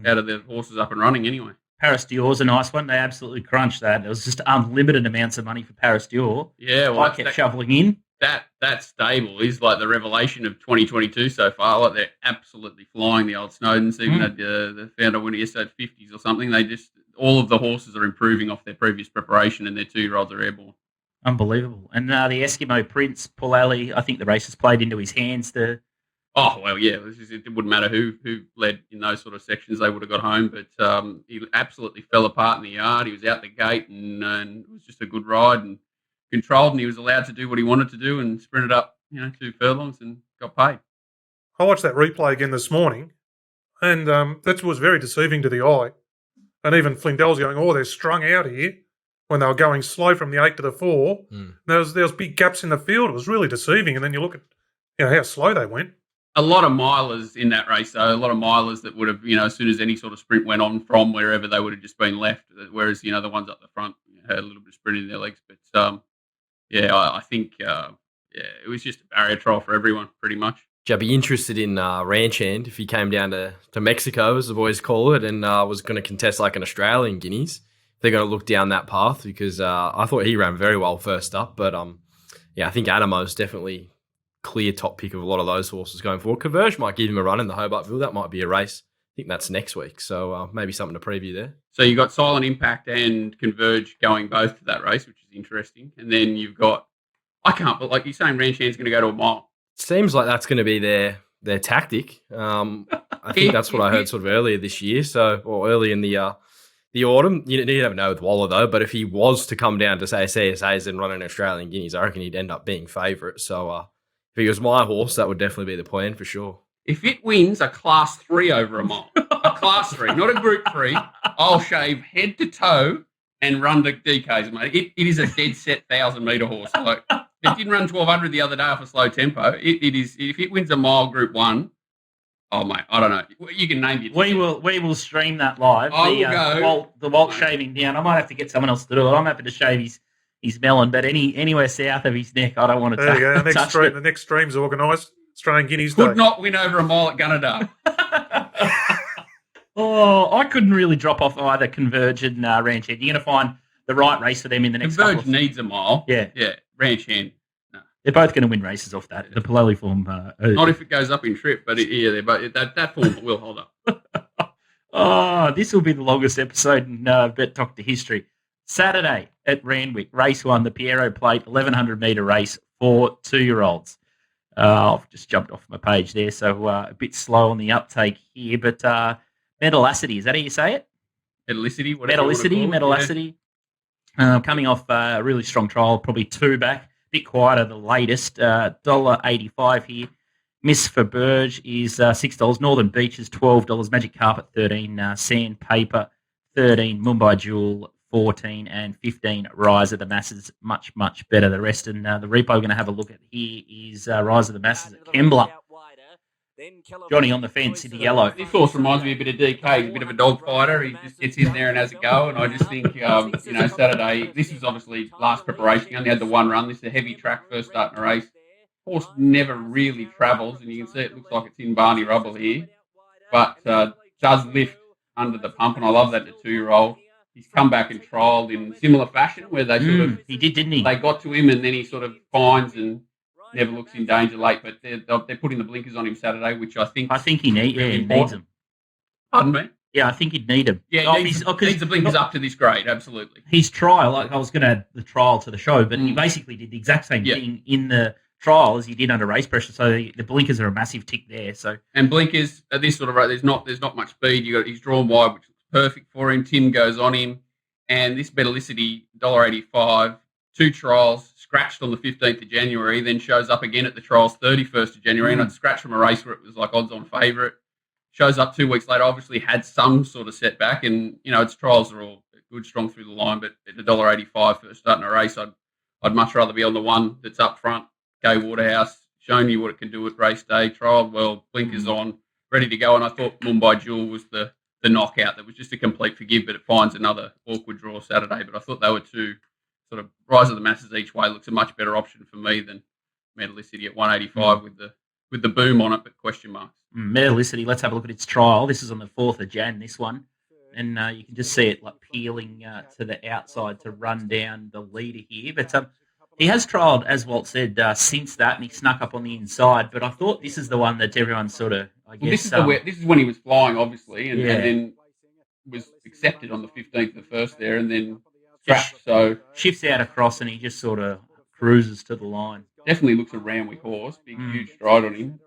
out of the horses up and running. Anyway, Paris Dior's a nice one. They absolutely crunched that. It was just unlimited amounts of money for Paris Dior. Yeah, well, I kept shoveling in. That stable is like the revelation of 2022 so far. Like they're absolutely flying. The old Snowdens even had the founder winner yesterday at 50s or something. They just all of the horses are improving off their previous preparation, and their 2-year-olds are airborne. Unbelievable. And the Eskimo Prince, Paul Alley, I think the race has played into his hands. Oh well, yeah. It wouldn't matter who led in those sort of sections; they would have got home. But he absolutely fell apart in the yard. He was out the gate, and it was just a good ride and controlled, and he was allowed to do what he wanted to do and sprinted up, 2 furlongs and got paid. I watched that replay again this morning, and that was very deceiving to the eye. And even Flindell's going, they're strung out here when they were going slow from the 8 to the 4. There was big gaps in the field. It was really deceiving. And then you look at how slow they went. A lot of milers in that race, though. A lot of milers that would have, as soon as any sort of sprint went on from wherever, they would have just been left. Whereas, the ones up the front had a little bit of sprint in their legs. But I think it was just a barrier trial for everyone, pretty much. Would you be interested in Ranch Hand if he came down to Mexico, as the boys call it, and was going to contest like an Australian Guineas? They're going to look down that path because I thought he ran very well first up. But, I think Anamo's definitely clear top pick of a lot of those horses going forward. Converge might give him a run in the Hobartville. That might be a race. I think that's next week. So maybe something to preview there. So you've got Silent Impact and Converge going both to that race, which is interesting. And then you've got, but like you're saying, Ranch Hand's going to go to a mile. Seems like that's going to be their tactic. I think that's what I heard sort of earlier this year. Or early in the autumn. You never know with Waller though. But if he was to come down to say CSAs and run an Australian Guineas, I reckon he'd end up being favourite. So if he was my horse, that would definitely be the plan for sure. If it wins a Class 3 over a mile, a Class 3, not a Group 3, I'll shave head to toe and run the DKs, mate. It is a dead set 1,000-metre horse. Like, it didn't run 1,200 the other day off a slow tempo. It is. If it wins a mile Group 1, oh, mate, I don't know. You can name it. We will stream that live. The Walt shaving down. I might have to get someone else to do it. I'm happy to shave his melon, but anywhere south of his neck, I don't want to touch it. The next stream's organised. Australian Guineas Could Day. not win over a mile at Gunnedah. I couldn't really drop off either Converge and Ranch Hand. You're going to find the right race for them in the next Converge needs a mile. Yeah. Ranch Hand. No. They're both going to win races off that. The Paloli form. Not if it goes up in trip, but they're both, that form will hold up. This will be the longest episode in Bet Doctor history. Saturday at Randwick, race 1, the Pierro Plate, 1,100-metre race for 2-year-olds. I've just jumped off my page there, so a bit slow on the uptake here. But Metallacity, is that how you say it? Metallacity. Coming off a really strong trial, probably 2 back. A bit quieter, the latest. $1.85 here. Miss for Burge is $6. Northern Beaches, $12. Magic Carpet, $13. Sandpaper, $13. Mumbai Jewel, 14 and 15 Rise of the Masses, much, much better. The rest, and the repo we're going to have a look at here is Rise of the Masses at Kembla. Johnny on the fence in the yellow. This horse reminds me a bit of DK. He's a bit of a dog fighter. He just gets in there and has a go. And I just think, Saturday, this is obviously last preparation. He only had the 1 run. This is a heavy track first start in a race. Horse never really travels, and you can see it looks like it's in Barney rubble here. But does lift under the pump, and I love that in a 2-year-old. He's come back and trialled in similar fashion where they sort of... He did, didn't he? They got to him and then he sort of finds and never looks in danger late, but they're putting the blinkers on him Saturday, which I think he needs them. Pardon me? Yeah, I think he'd need them. Yeah, he needs the blinkers up to this grade, absolutely. His trial, I was going to add the trial to the show, but he basically did the exact same thing in the trial as he did under race pressure. So the blinkers are a massive tick there. So and blinkers at this sort of rate, there's not much speed. He's drawn wide, which is perfect for him. Tim goes on him, and this Betalicity $1.85, 2 trials, scratched on the 15th of January, then shows up again at the trials 31st of January, and I'd scratched from a race where it was like odds-on favourite. Shows up 2 weeks later, obviously had some sort of setback, and its trials are all good, strong through the line. But at $1.85 for starting a race, I'd much rather be on the one that's up front. Gay Waterhouse, shown you what it can do at race day. Trialled well, blinkers on, ready to go. And I thought Mumbai Jewel was the knockout that was just a complete forgive, but it finds another awkward draw Saturday. But I thought they were two sort of rise of the masses each way. Looks a much better option for me than Metallicity at 185 with the boom on it, but question marks. Metallicity, let's have a look at its trial. This is on the 4th of Jan, this one. And you can just see it like peeling to the outside to run down the leader here. But he has trialled, as Walt said, since that, and he snuck up on the inside. But I thought this is the one that everyone sort of, I guess... Well, this is when he was flying, obviously, and then was accepted on the 15th of the first there, and then scratched. So shifts out across, and he just sort of cruises to the line. Definitely looks a Randwick horse, big, huge stride on him,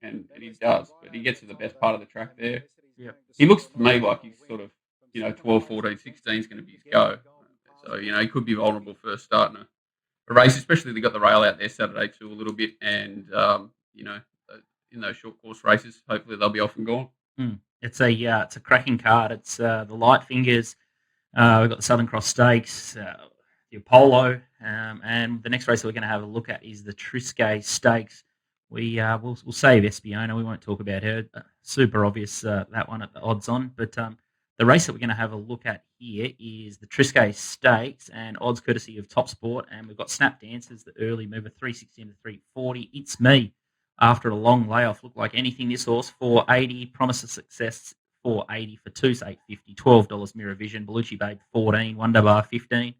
and he does. But he gets to the best part of the track there. Yep. He looks to me like he's sort of, 12, 14, 16 is going to be his go. So, he could be vulnerable first starting a race, especially they got the rail out there Saturday too a little bit. And, in those short course races, hopefully they'll be off and gone. It's a cracking card. It's the Light Fingers. We've got the Southern Cross Stakes, the Apollo, and the next race we're going to have a look at is the Triscay Stakes. We'll save Espiona. We won't talk about her. Super obvious that one at the odds on, but the race that we're going to have a look at here is the Triscay Stakes, and odds courtesy of TopSport. And we've got Snap Dancers, the early mover, 360 to 340. It's me. After a long layoff, looked like anything. This horse, 480, promise of success, 480 for 2's 850, $12 Mirror Vision, Bellucci Babe, 14, Wonder Bar, 15,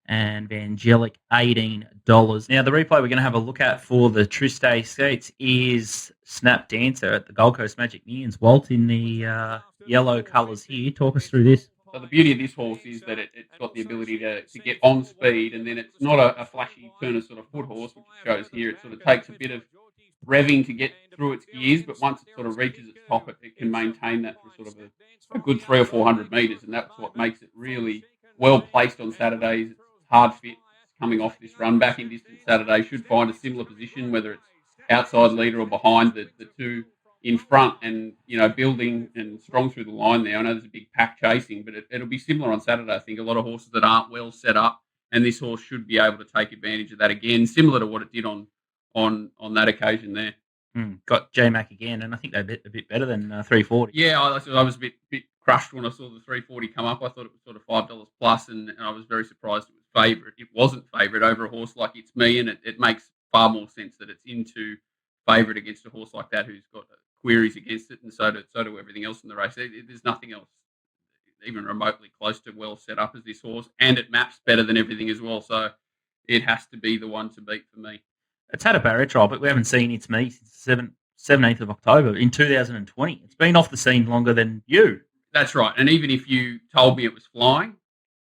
and Vangelic, $18. Now, the replay we're going to have a look at for the Triscay Stakes is Snap Dancer at the Gold Coast Magic Millions. Walt, in the yellow colours here. Talk us through this. So the beauty of this horse is that it's got the ability to get on speed, and then it's not a flashy Turner sort of foot horse, which it shows here. It sort of takes a bit of revving to get through its gears, but once it sort of reaches its top, it can maintain that for sort of a good 300 or 400 metres, and that's what makes it really well placed on Saturdays. It's hard fit, coming off this run back in distance Saturday, should find a similar position, whether it's outside leader or behind the two in front, and building and strong through the line there. I know there's a big pack chasing, but it'll be similar on Saturday. I think a lot of horses that aren't well set up, and this horse should be able to take advantage of that again, similar to what it did on that occasion there. Got J-Mac again, and I think they're a bit better than 340. Yeah, I was a bit crushed when I saw the 340 come up. I thought it was sort of $5 plus, and I was very surprised it was favourite. It wasn't favourite over a horse like It's Me, and it makes far more sense that it's into favourite against a horse like that who's got queries against it, and so do everything else in the race. There's nothing else even remotely close to well set up as this horse, and it maps better than everything as well, so it has to be the one to beat for me. It's had a barrier trial, but we haven't seen It's Me since the 17th of October in 2020. It's been off the scene longer than you. That's right, and even if you told me it was flying,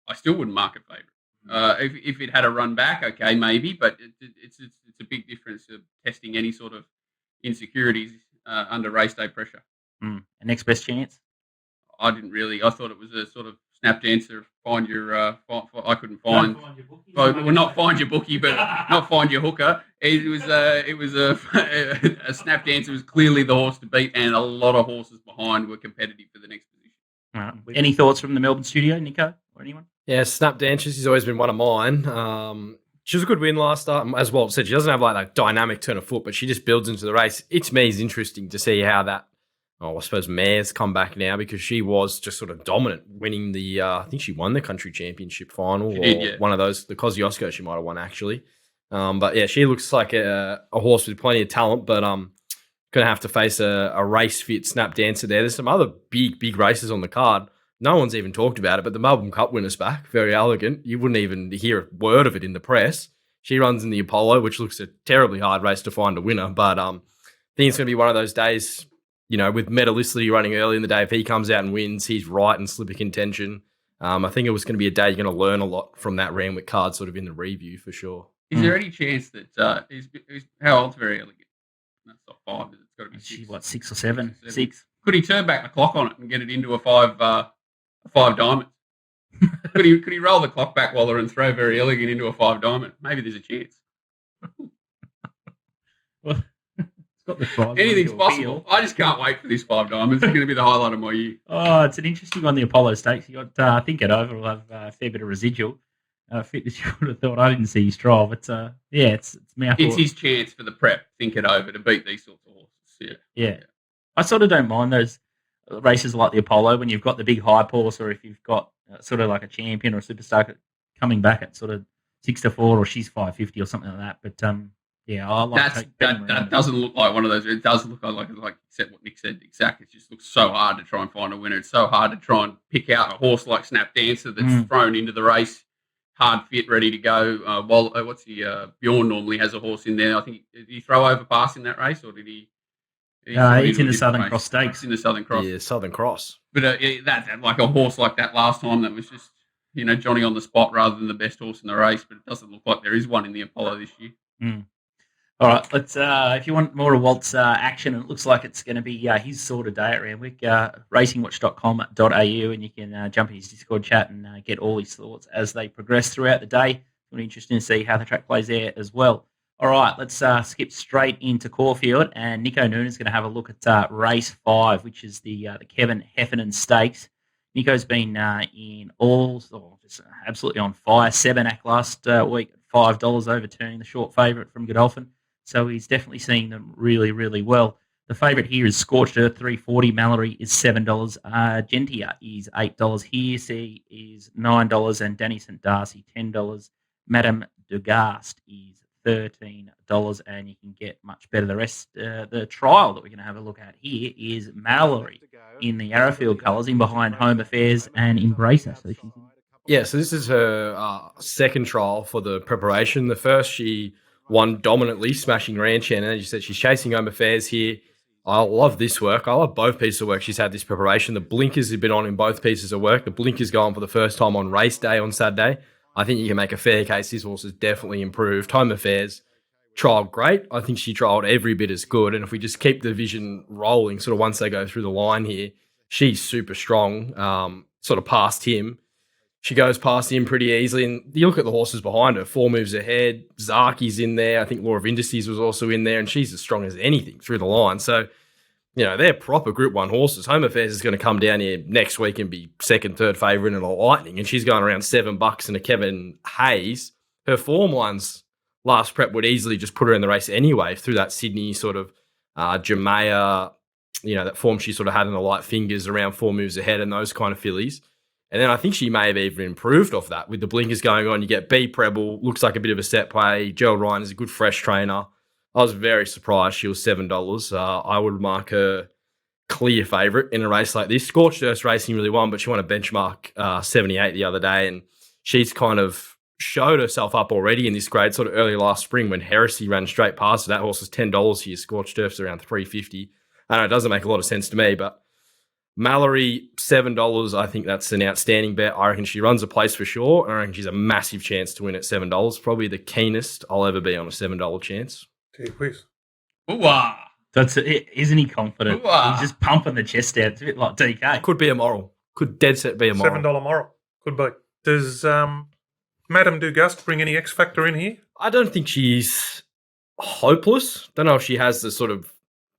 I still wouldn't mark it favourite. If it had a run back, okay, maybe, but it's a big difference of testing any sort of insecurities under race day pressure. And next best chance? I didn't really. I thought it was a sort of Snap Dancer. Find your. I couldn't find. Well, not find your bookie, but not find your hooker. It was a Snap Dancer was clearly the horse to beat, and a lot of horses behind were competitive for the next position. Any thoughts from the Melbourne studio, Nico, or anyone? Yeah, Snap Dancer, she's always been one of mine. She was a good win last start. As Walt said, she doesn't have like that dynamic turn of foot, but she just builds into the race. It's Me is interesting to see how that, I suppose Mare's come back now, because she was just sort of dominant, winning the, I think she won the country championship final. She did, yeah. One of those, the Kosciuszko she might have won actually. But yeah, she looks like a horse with plenty of talent, but going to have to face a race fit Snap Dancer there. There's some other big races on the card. No one's even talked about it, but the Melbourne Cup winner's back. Very elegant. You wouldn't even hear a word of it in the press. She runs in the Apollo, which looks a terribly hard race to find a winner. But I think it's going to be one of those days, with Metallicity running early in the day. If he comes out and wins, he's right in slipper contention. I think it was going to be a day you're going to learn a lot from that Randwick card sort of in the review for sure. Is there any chance that how old's very elegant? That's not 5. It's got to be 6. She's what, 6 or 7? 6. Could he turn back the clock on it and get it into a 5 diamond? could he roll the clock back, Waller, and throw very elegant into a 5 diamond? Maybe there's a chance. Well, it's got the 5. Anything's possible. I just can't wait for this 5 diamonds. It's going to be the highlight of my year. Oh, it's an interesting one, the Apollo Stakes. You got, I think, at Over will have a fair bit of residual. Fitness, you would have thought. I didn't see his trial, but it's mouthful. It's his chance for the prep, think it over, to beat these sorts of horses. Yeah. I sort of don't mind those races like the Apollo when you've got the big hype horse, or if you've got sort of like a champion or a superstar coming back at sort of 6-4, or she's 550 or something like that. But I like that doesn't look like one of those. It doesn't look like except what Nick said exactly. It just looks so hard to try and find a winner. It's so hard to try and pick out a horse like Snap Dancer that's thrown into the race, hard fit, ready to go. Bjorn normally has a horse in there. I think, did he throw over pass in that race, or did he? He's in the Southern Cross Stakes. In the Southern Cross. Yeah, Southern Cross. But that like a horse like that last time, that was just, Johnny on the spot rather than the best horse in the race. But it doesn't look like there is one in the Apollo this year. All right, let's. If you want more of Walt's action, it looks like it's going to be his sort of day at Randwick. Racingwatch.com.au, and you can jump in his Discord chat and get all his thoughts as they progress throughout the day. It's interesting to see how the track plays there as well. All right, let's skip straight into Caulfield, and Nico Noonan is going to have a look at race 5, which is the Kevin Heffernan Stakes. Nico's been in just absolutely on fire. Sebenak last week at $5, overturning the short favourite from Godolphin. So he's definitely seeing them really, really well. The favourite here is Scorched Earth, $3.40. Mallory is $7. Gentia is $8. Hearsay is $9. And Danny St. Darcy, $10. Madame Dugast is $13, and you can get much better. The rest, the trial that we're going to have a look at here is Mallory in the Arrowfield colours, in behind Home Affairs and Embracer. So this is her second trial for the preparation. The first, she won dominantly, smashing Ranchan, and as you said, she's chasing Home Affairs here. I love this work. I love both pieces of work she's had this preparation. The blinkers have been on in both pieces of work. The blinkers go on for the first time on race day on Saturday. I think you can make a fair case this horse has definitely improved. Home Affairs trialled great. I think she trialled every bit as good. And if we just keep the vision rolling, sort of once they go through the line here, she's super strong, sort of past him. She goes past him pretty easily. And you look at the horses behind her, 4 moves ahead. Zaki's in there. I think Law of Indices was also in there. And she's as strong as anything through the line. So, they're proper Group 1 horses. Home Affairs is going to come down here next week and be second, third favourite in a Lightning. And she's going around $7 in a Kevin Hayes. Her form lines last prep would easily just put her in the race anyway through that Sydney sort of Jamea, that form she sort of had in the light fingers around 4 moves ahead and those kind of fillies. And then I think she may have even improved off that with the blinkers going on. You get B Preble, looks like a bit of a set play. Gerald Ryan is a good fresh trainer. I was very surprised she was $7. I would mark her clear favourite in a race like this. Scorched Earth Racing really won, but she won a benchmark 78 the other day, and she's kind of showed herself up already in this grade sort of early last spring when Heresy ran straight past her. That horse was $10 here. Scorched Earth's around $3.50. I know it doesn't make a lot of sense to me, but Mallory, $7. I think that's an outstanding bet. I reckon she runs a place for sure, and I reckon she's a massive chance to win at $7. Probably the keenest I'll ever be on a $7 chance. Gee whiz. Ooh-ah. That's it. Isn't he confident? Ooh-ah. He's just pumping the chest out. It's a bit like DK. Could be a moral. Could dead set be a moral. $7 moral. Could be. Does Madame Dugast bring any X factor in here? I don't think she's hopeless. Don't know if she has the sort of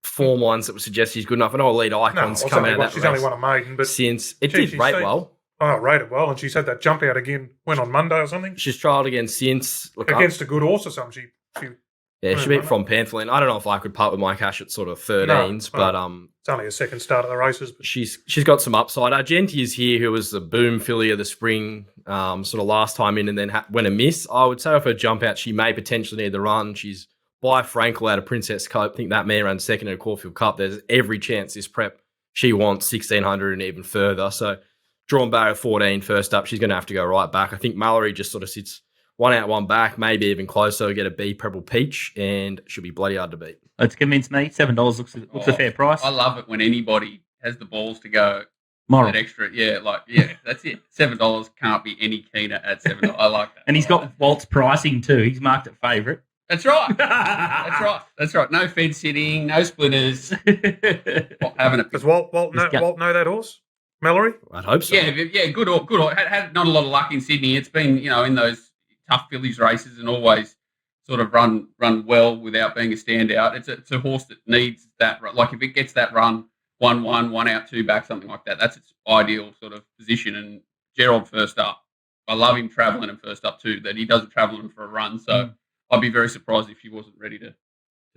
form lines that would suggest she's good enough. I know Elite Icons come out of that she's race only won a maiden, but since it did rate well. Oh, rated well, and she's had that jump out again. Went on Monday or something. She's trialled again since. Against a good horse or something. She beat From Pantherland. I don't know if I could part with my cash at sort of 13s, but it's only a second start of the races. But she's got some upside. Argenti is here, who was the boom filly of the spring, sort of last time in, and then went a miss. I would say if her jump out, she may potentially need the run. She's by Frankel out of Princess Cope. I think that may run second in a Caulfield Cup. There's every chance this prep she wants 1,600 and even further. So drawn barrier 14 first up, she's going to have to go right back. I think Mallory just sort of sits one out, one back, maybe even closer. Get a B Purple Peach, and should be bloody hard to beat. It's convinced me. $7 looks a fair price. I love it when anybody has the balls to go Moral. that extra. Yeah, that's it. $7 can't be any keener at $7. I like that. And he's got Walt's pricing too. He's marked it favourite. That's right. That's right. No fed sitting, no splitters. Having it. Does Walt know that horse? Mallory? I'd hope so. Yeah, good. Had not a lot of luck in Sydney. It's been, in those tough fillies races and always sort of run well without being a standout. It's a horse that needs that. Like if it gets that run, 1-1, 1 out, 2 back, something like that. That's its ideal sort of position. And Gerald first up. I love him travelling him first up too. That he doesn't travel him for a run. So I'd be very surprised if he wasn't ready to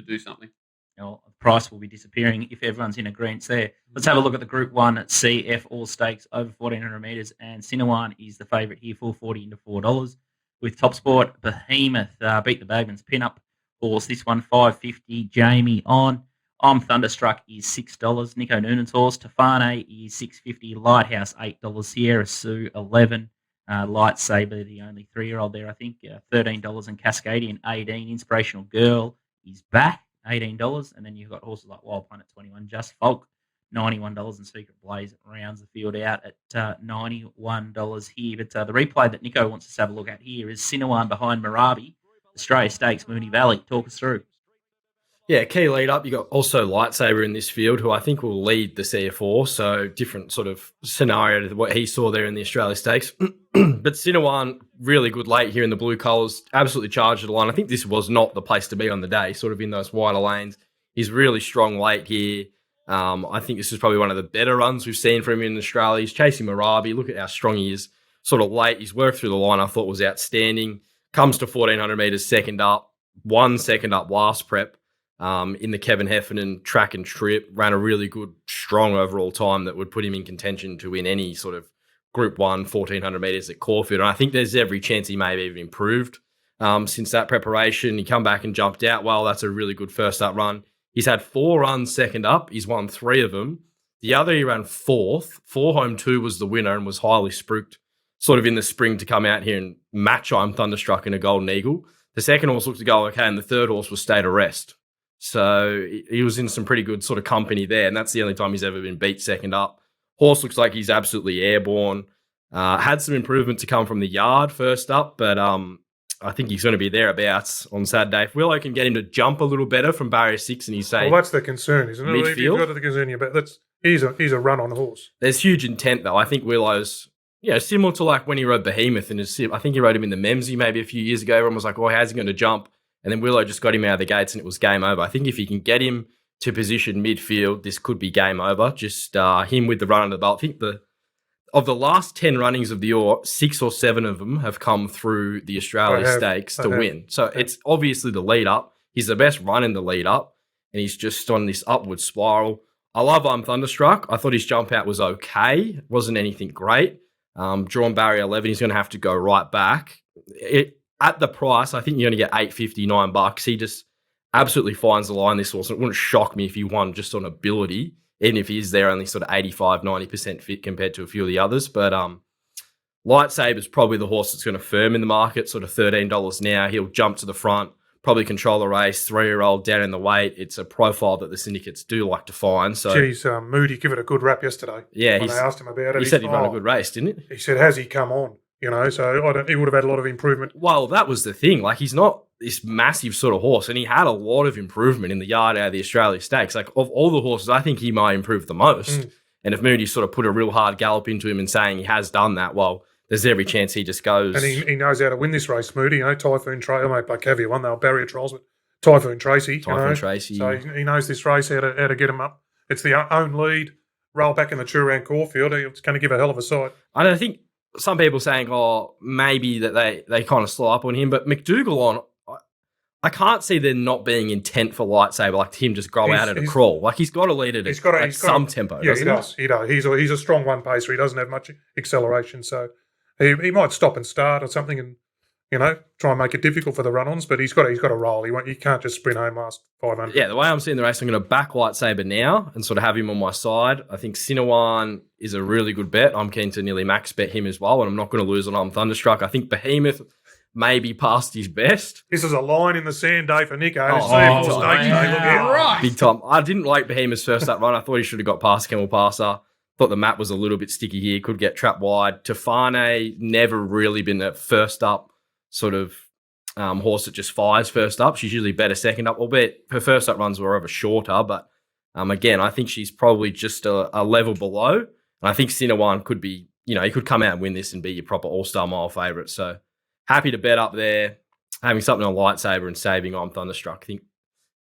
do something. Well, the price will be disappearing if everyone's in agreement there. Let's have a look at the Group 1 at CF Orr Stakes over 1,400 metres. And Sinawan is the favourite here, $4.40 into $4. With TopSport Behemoth, beat the Bagman's pin-up horse. This one, $5.50. Jamie on. I'm Thunderstruck is $6. Nico Noonan's horse. Tafane is $6.50. Lighthouse, $8. Sierra Sue, $11. Lightsaber, the only 3-year-old there, I think, $13. And Cascadian, $18. Inspirational Girl is back, $18. And then you've got horses like Wild Pun at $21. Just Folk, $91. And Secret Blaze rounds the field out at $91 here. But the replay that Nico wants us to have a look at here is Sinawan behind Marabi, Australia Stakes, Moonee Valley. Talk us through. Yeah, key lead up. You got also Lightsaber in this field, who I think will lead the CF4. So different sort of scenario to what he saw there in the Australia Stakes. But Sinawan, really good late here in the blue colours, absolutely charged at the line. I think this was not the place to be on the day, sort of in those wider lanes. He's really strong late here. I think this is probably one of the better runs we've seen from him in Australia. He's chasing Marabi. Look at how strong he is sort of late. His work through the line I thought was outstanding. Comes to 1,400 metres second up. 1 second up last prep. In the Kevin Heffernan track and trip, ran a really good, strong overall time that would put him in contention to win any sort of Group 1, 1,400 metres at Caulfield. And I think there's every chance he may have even improved since that preparation. He come back and jumped out well. That's a really good first up run. He's had 4 runs second up. He's won 3 of them. The other he ran 4th. 4 home 2 was the winner and was highly spruiked sort of in the spring to come out here and match I'm Thunderstruck in a Golden Eagle. The second horse looked to go okay, and the third horse was State of Rest. So he was in some pretty good sort of company there, and that's the only time he's ever been beat second up. Horse looks like he's absolutely airborne. Had some improvement to come from the yard first up, but I think he's going to be thereabouts on Saturday. If Willow can get him to jump a little better from barrier 6 and he's saying... Well, that's the concern, isn't it? Midfield. You've got the concern about he's a run-on horse. There's huge intent, though. I think Willow's, similar to like when he rode Behemoth, and I think he rode him in the Memsey maybe a few years ago. Everyone was like, oh, how's he going to jump? And then Willow just got him out of the gates and it was game over. I think if he can get him to position midfield, this could be game over. Just him with the run under the belt. I think of the last 10 runnings of the Orr, 6 or 7 of them have come through the Australia Stakes to win. So it's obviously the lead up. He's the best run in the lead up and he's just on this upward spiral. I love I'm Thunderstruck. I thought his jump out was okay. It wasn't anything great. Drawn barrier 11, he's going to have to go right back. At the price, I think you're going to get $8.50, $9. He just absolutely finds the line, this horse. It wouldn't shock me if he won just on ability, even if he is there only sort of 85, 90% fit compared to a few of the others. But Lightsaber's probably the horse that's going to firm in the market, sort of $13 now. He'll jump to the front, probably control the race, 3-year-old down in the weight. It's a profile that the syndicates do like to find. So, geez, Moody give it a good rap yesterday. Yeah, when I asked him about it. He said he'd run a good race, didn't he? He said, has he come on? So he would have had a lot of improvement. Well, that was the thing. Like, he's not this massive sort of horse, and he had a lot of improvement in the yard out of the Australia Stakes. Like, of all the horses, I think he might improve the most. And if Moody sort of put a real hard gallop into him and saying he has done that, well, there's every chance he just goes. And he knows how to win this race, Moody. Typhoon Tracy, I might play Caviar one, they were barrier trials, but Typhoon Tracy. Tracy. So he knows this race, how to get him up. It's the own lead, roll back in the true around Caulfield. It's going to give a hell of a sight. I think some people saying, maybe that they kind of slow up on him, but McDougall I can't see there not being intent for Lightsaber, like him just go out at a crawl. Like, he's got to lead it at some tempo. Yeah, he does. He does. He's a strong one pacer. He doesn't have much acceleration, so he might stop and start or something, and try and make it difficult for the run-ons. But he's got to roll. He can't just sprint home last 500. Yeah, the way I'm seeing the race, I'm going to back Lightsaber now and sort of have him on my side. I think Sinawan is a really good bet. I'm keen to nearly max bet him as well, and I'm not going to lose on I'm Thunderstruck. I think Behemoth maybe past his best. This is a line in the sand day for Nico. Oh, C4 Stakes wow. day. Look out. Right. Big time. I didn't like Behemoth's first up run. I thought he should have got past Camel Passer. Thought the map was a little bit sticky here. Could get trapped wide. Tefane, never really been a first up sort of horse that just fires first up. She's usually better second up, albeit her first up runs were over shorter. But again, I think she's probably just a level below. And I think Sinawan could be, he could come out and win this and be your proper all-star mile favourite. So happy to bet up there, having something on Lightsaber and saving I'm Thunderstruck. I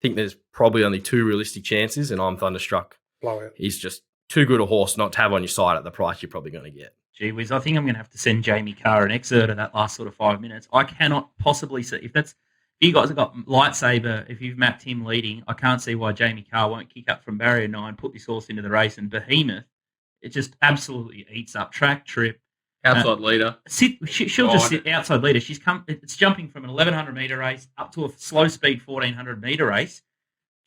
think there's probably only 2 realistic chances, and I'm Thunderstruck. Blowout. He's just too good a horse not to have on your side at the price you're probably going to get. Gee whiz, I think I'm going to have to send Jamie Carr an excerpt of that last sort of 5 minutes. I cannot possibly see, if you guys have got Lightsaber, if you've mapped him leading, I can't see why Jamie Carr won't kick up from barrier 9, put this horse into the race, and Behemoth, it just absolutely eats up. Track trip. Outside leader. She'll just sit outside leader. It's jumping from an 1,100 metre race up to a slow speed 1,400 metre race.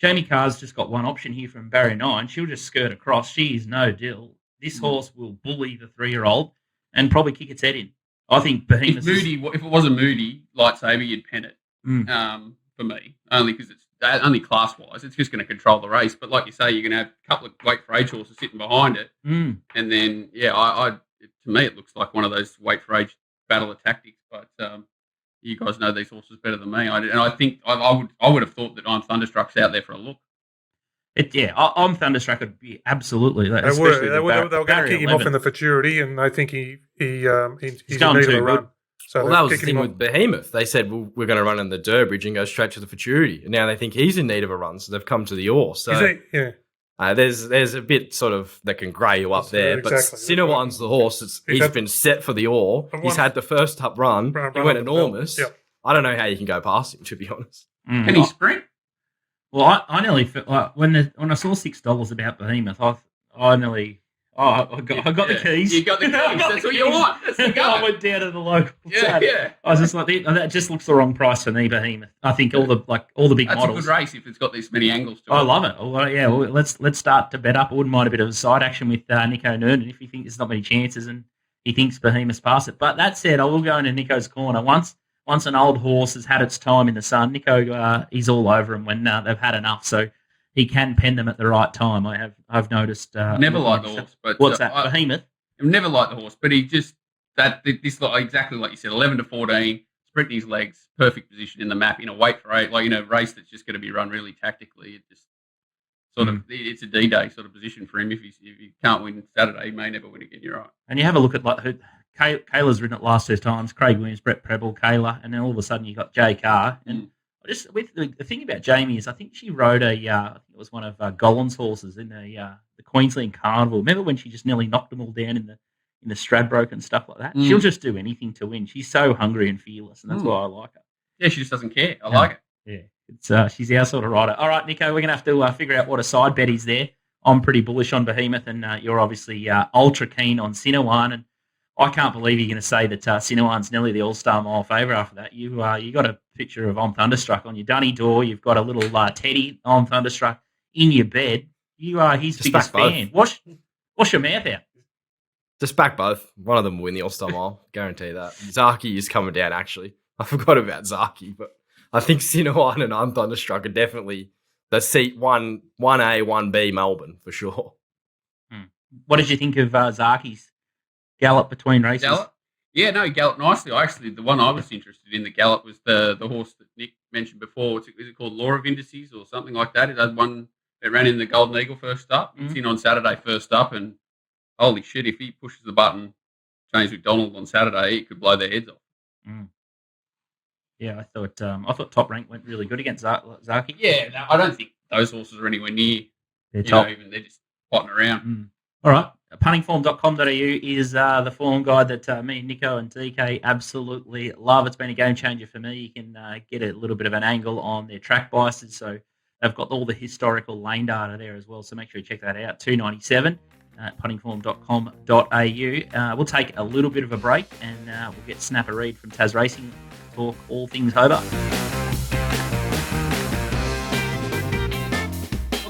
Jamie Carr's just got one option here from barrier 9. She'll just skirt across. She is no deal. This horse will bully the 3-year-old and probably kick its head in. I think Behemoth. If it was a Moody Lightsaber, you'd pen it. For me, only because it's only class wise. It's just going to control the race. But like you say, you're going to have a couple of weight for age horses sitting behind it, and then to me it looks like one of those weight for age battle of tactics. But you guys know these horses better than me, and I think I would have thought that I'm Thunderstruck's out there for a look. I'm Thunderstruck would be absolutely. They were going to kick him off in the futurity, and I think he's in need of a run. So that was the thing with Behemoth. They said, well, we're going to run in the Durbridge and go straight to the futurity. And now they think he's in need of a run, so they've come to the Orr. So there's a bit sort of that can grey you up there. Exactly. But Sinawan's the horse. He's been set for the Orr. He's had the first up run. He went enormous. Yep. I don't know how you can go past him, to be honest. Can he sprint? Well, I nearly felt like when I saw $6 about Behemoth, I nearly. I got the keys. You got the keys. That's what you want. That's the go. I went down to the local. I was just like, that just looks the wrong price for me, Behemoth. I think all the big That's models. That's a good race if it's got this many angles to it. I love it. Well, let's start to bet up. I wouldn't mind a bit of a side action with Nico Noonan if you think there's not many chances and he thinks Behemoth's past it. But that said, I will go into Nico's corner. Once an old horse has had its time in the sun, Nico he's all over him when they've had enough. So he can pen them at the right time. I've noticed. Never liked the horse, but what's that? Behemoth. I've never liked the horse, but he just this exactly like you said, 11 to 14, sprinting his legs, perfect position in the map in a weight for 8, race that's just going to be run really tactically. It just sort of it's a D-Day sort of position for him. If he can't win Saturday, he may never win again. You're right. And you have a look at Kayla's ridden it last 2 times. Craig Williams, Brett Preble, Kayla, and then all of a sudden you got Jay Carr and. Just with the thing about Jamie is I think she rode I think it was one of Golan's horses in the Queensland Carnival. Remember when she just nearly knocked them all down in the Stradbroke and stuff like that? She'll just do anything to win. She's so hungry and fearless, and that's why I like her. Yeah, she just doesn't care. I like it. Yeah, she's our sort of rider. All right, Nico, we're going to have to figure out what a side bet is there. I'm pretty bullish on Behemoth, and you're obviously ultra keen on Sinawan, and I can't believe you're going to say that Sinawan's nearly the All-Star Mile favourite after that. You got a picture of I'm Thunderstruck on your dunny door. You've got a little Teddy I'm Thunderstruck in your bed. You are his biggest fan. Wash your mouth out. Just back both. One of them will win the All-Star Mile. Guarantee that. Zaki is coming down, actually. I forgot about Zaki, but I think Sinawan and I'm Thunderstruck are definitely the seat 1A, 1B Melbourne for sure. What did you think of Zaki's gallop between races? Gallop? Yeah, no, he galloped nicely. The one I was interested in the gallop was the horse that Nick mentioned before. Is it called Law of Indices or something like that? It had one that ran in the Golden Eagle first up. It's in on Saturday first up, and holy shit, if he pushes the button, James McDonald on Saturday, it could blow their heads off. Yeah, I thought Top Rank went really good against Zaki. Yeah, no, I don't think those horses are anywhere near. They're just potting around. All right. Puntingform.com.au is the form guide that me, Nico, and DK absolutely love. It's been a game changer for me. You can get a little bit of an angle on their track biases. So they've got all the historical lane data there as well. So make sure you check that out. $2.97 at puntingform.com.au. We'll take a little bit of a break and we'll get Snapper Reid from Tas Racing to talk all things Hobart.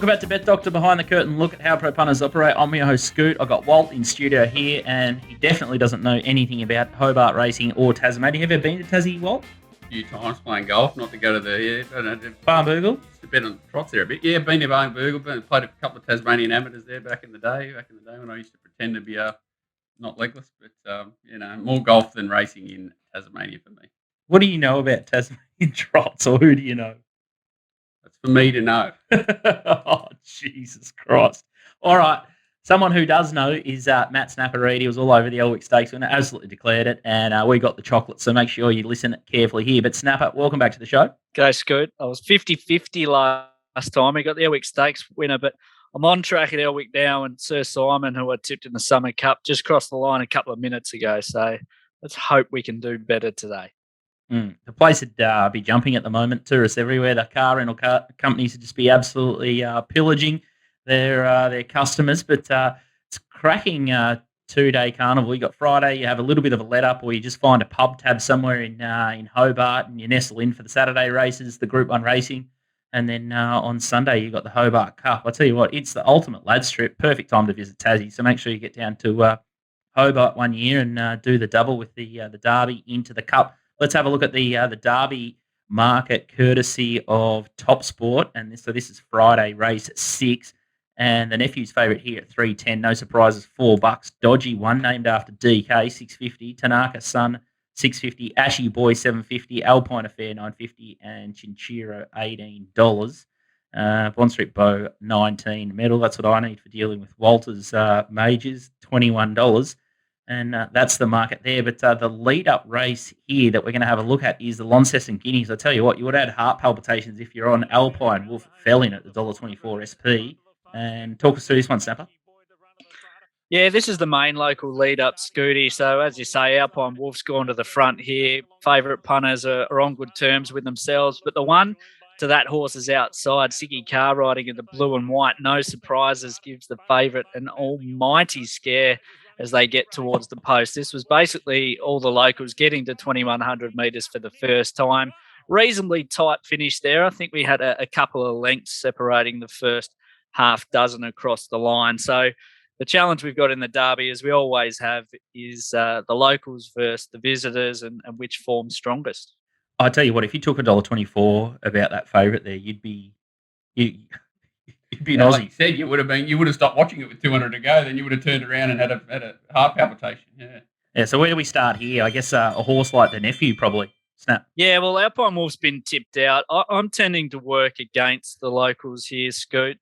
Welcome back to Bet Doctor Behind the Curtain. Look at how pro punters operate. I'm your host, Scoot. I've got Walt in studio here, and he definitely doesn't know anything about Hobart racing or Tasmania. Have you ever been to Tassie, Walt? A few times playing golf, not to go to the Barnbougle? Just a bit on the trots there a bit. Yeah, been to Barnbougle, played a couple of Tasmanian amateurs there back in the day when I used to pretend to be not legless, but more golf than racing in Tasmania for me. What do you know about Tasmanian trots, or who do you know? That's for me to know. Oh, Jesus Christ. All right. Someone who does know is Matt Snapper Reid. He was all over the Elwick Stakes and absolutely declared it. And we got the chocolate, so make sure you listen carefully here. But Snapper, welcome back to the show. Go, Scoot. I was 50-50 last time. We got the Elwick Stakes winner, but I'm on track at Elwick now, and Sir Simon, who I tipped in the Summer Cup, just crossed the line a couple of minutes ago. So let's hope we can do better today. The place would be jumping at the moment. Tourists everywhere. The car rental companies would just be absolutely pillaging their customers. But it's a cracking 2-day carnival. You got Friday, you have a little bit of a let up, or you just find a pub tab somewhere in Hobart, and you nestle in for the Saturday races, the Group 1 racing. And then on Sunday, you got the Hobart Cup. I tell you what, it's the ultimate lads trip. Perfect time to visit Tassie. So make sure you get down to Hobart one year and do the double with the Derby into the Cup. Let's have a look at the Derby market, courtesy of TopSport. And this is Friday, race 6. And the nephew's favourite here at 310. No surprises, $4. Dodgy one, named after DK, $6.50. Tanaka Sun, $6.50. Ashy Boy, $7.50. Alpine Affair, $9.50. And Chinchiro, $18. Bond Street Bow, $19. Medal, that's what I need for dealing with Walters Majors, $21. And that's the market there. But the lead-up race here that we're going to have a look at is the Launceston Guineas. I tell you what, you would add heart palpitations if you're on Alpine. Wolf fell in at the $1.24 SP. And talk us through this one, Snapper. Yeah, this is the main local lead-up, Scooty. So as you say, Alpine Wolf's gone to the front here. Favourite punters are on good terms with themselves. But the one to that horse is outside. Siggy Car riding in the blue and white. No surprises, gives the favourite an almighty scare as they get towards the post. This was basically all the locals getting to 2,100 metres for the first time. Reasonably tight finish there. I think we had a couple of lengths separating the first half dozen across the line. So the challenge we've got in the Derby, as we always have, is the locals versus the visitors and which form's strongest. I tell you what, if you took $1.24 about that favourite there, you'd be an Aussie. Like you said, you would have stopped watching it with 200 to go. Then you would have turned around and had a heart palpitation. Yeah. So where do we start here? I guess a horse like the nephew probably. Snap. Yeah, well, Alpine Wolf's been tipped out. I'm tending to work against the locals here, Scoot.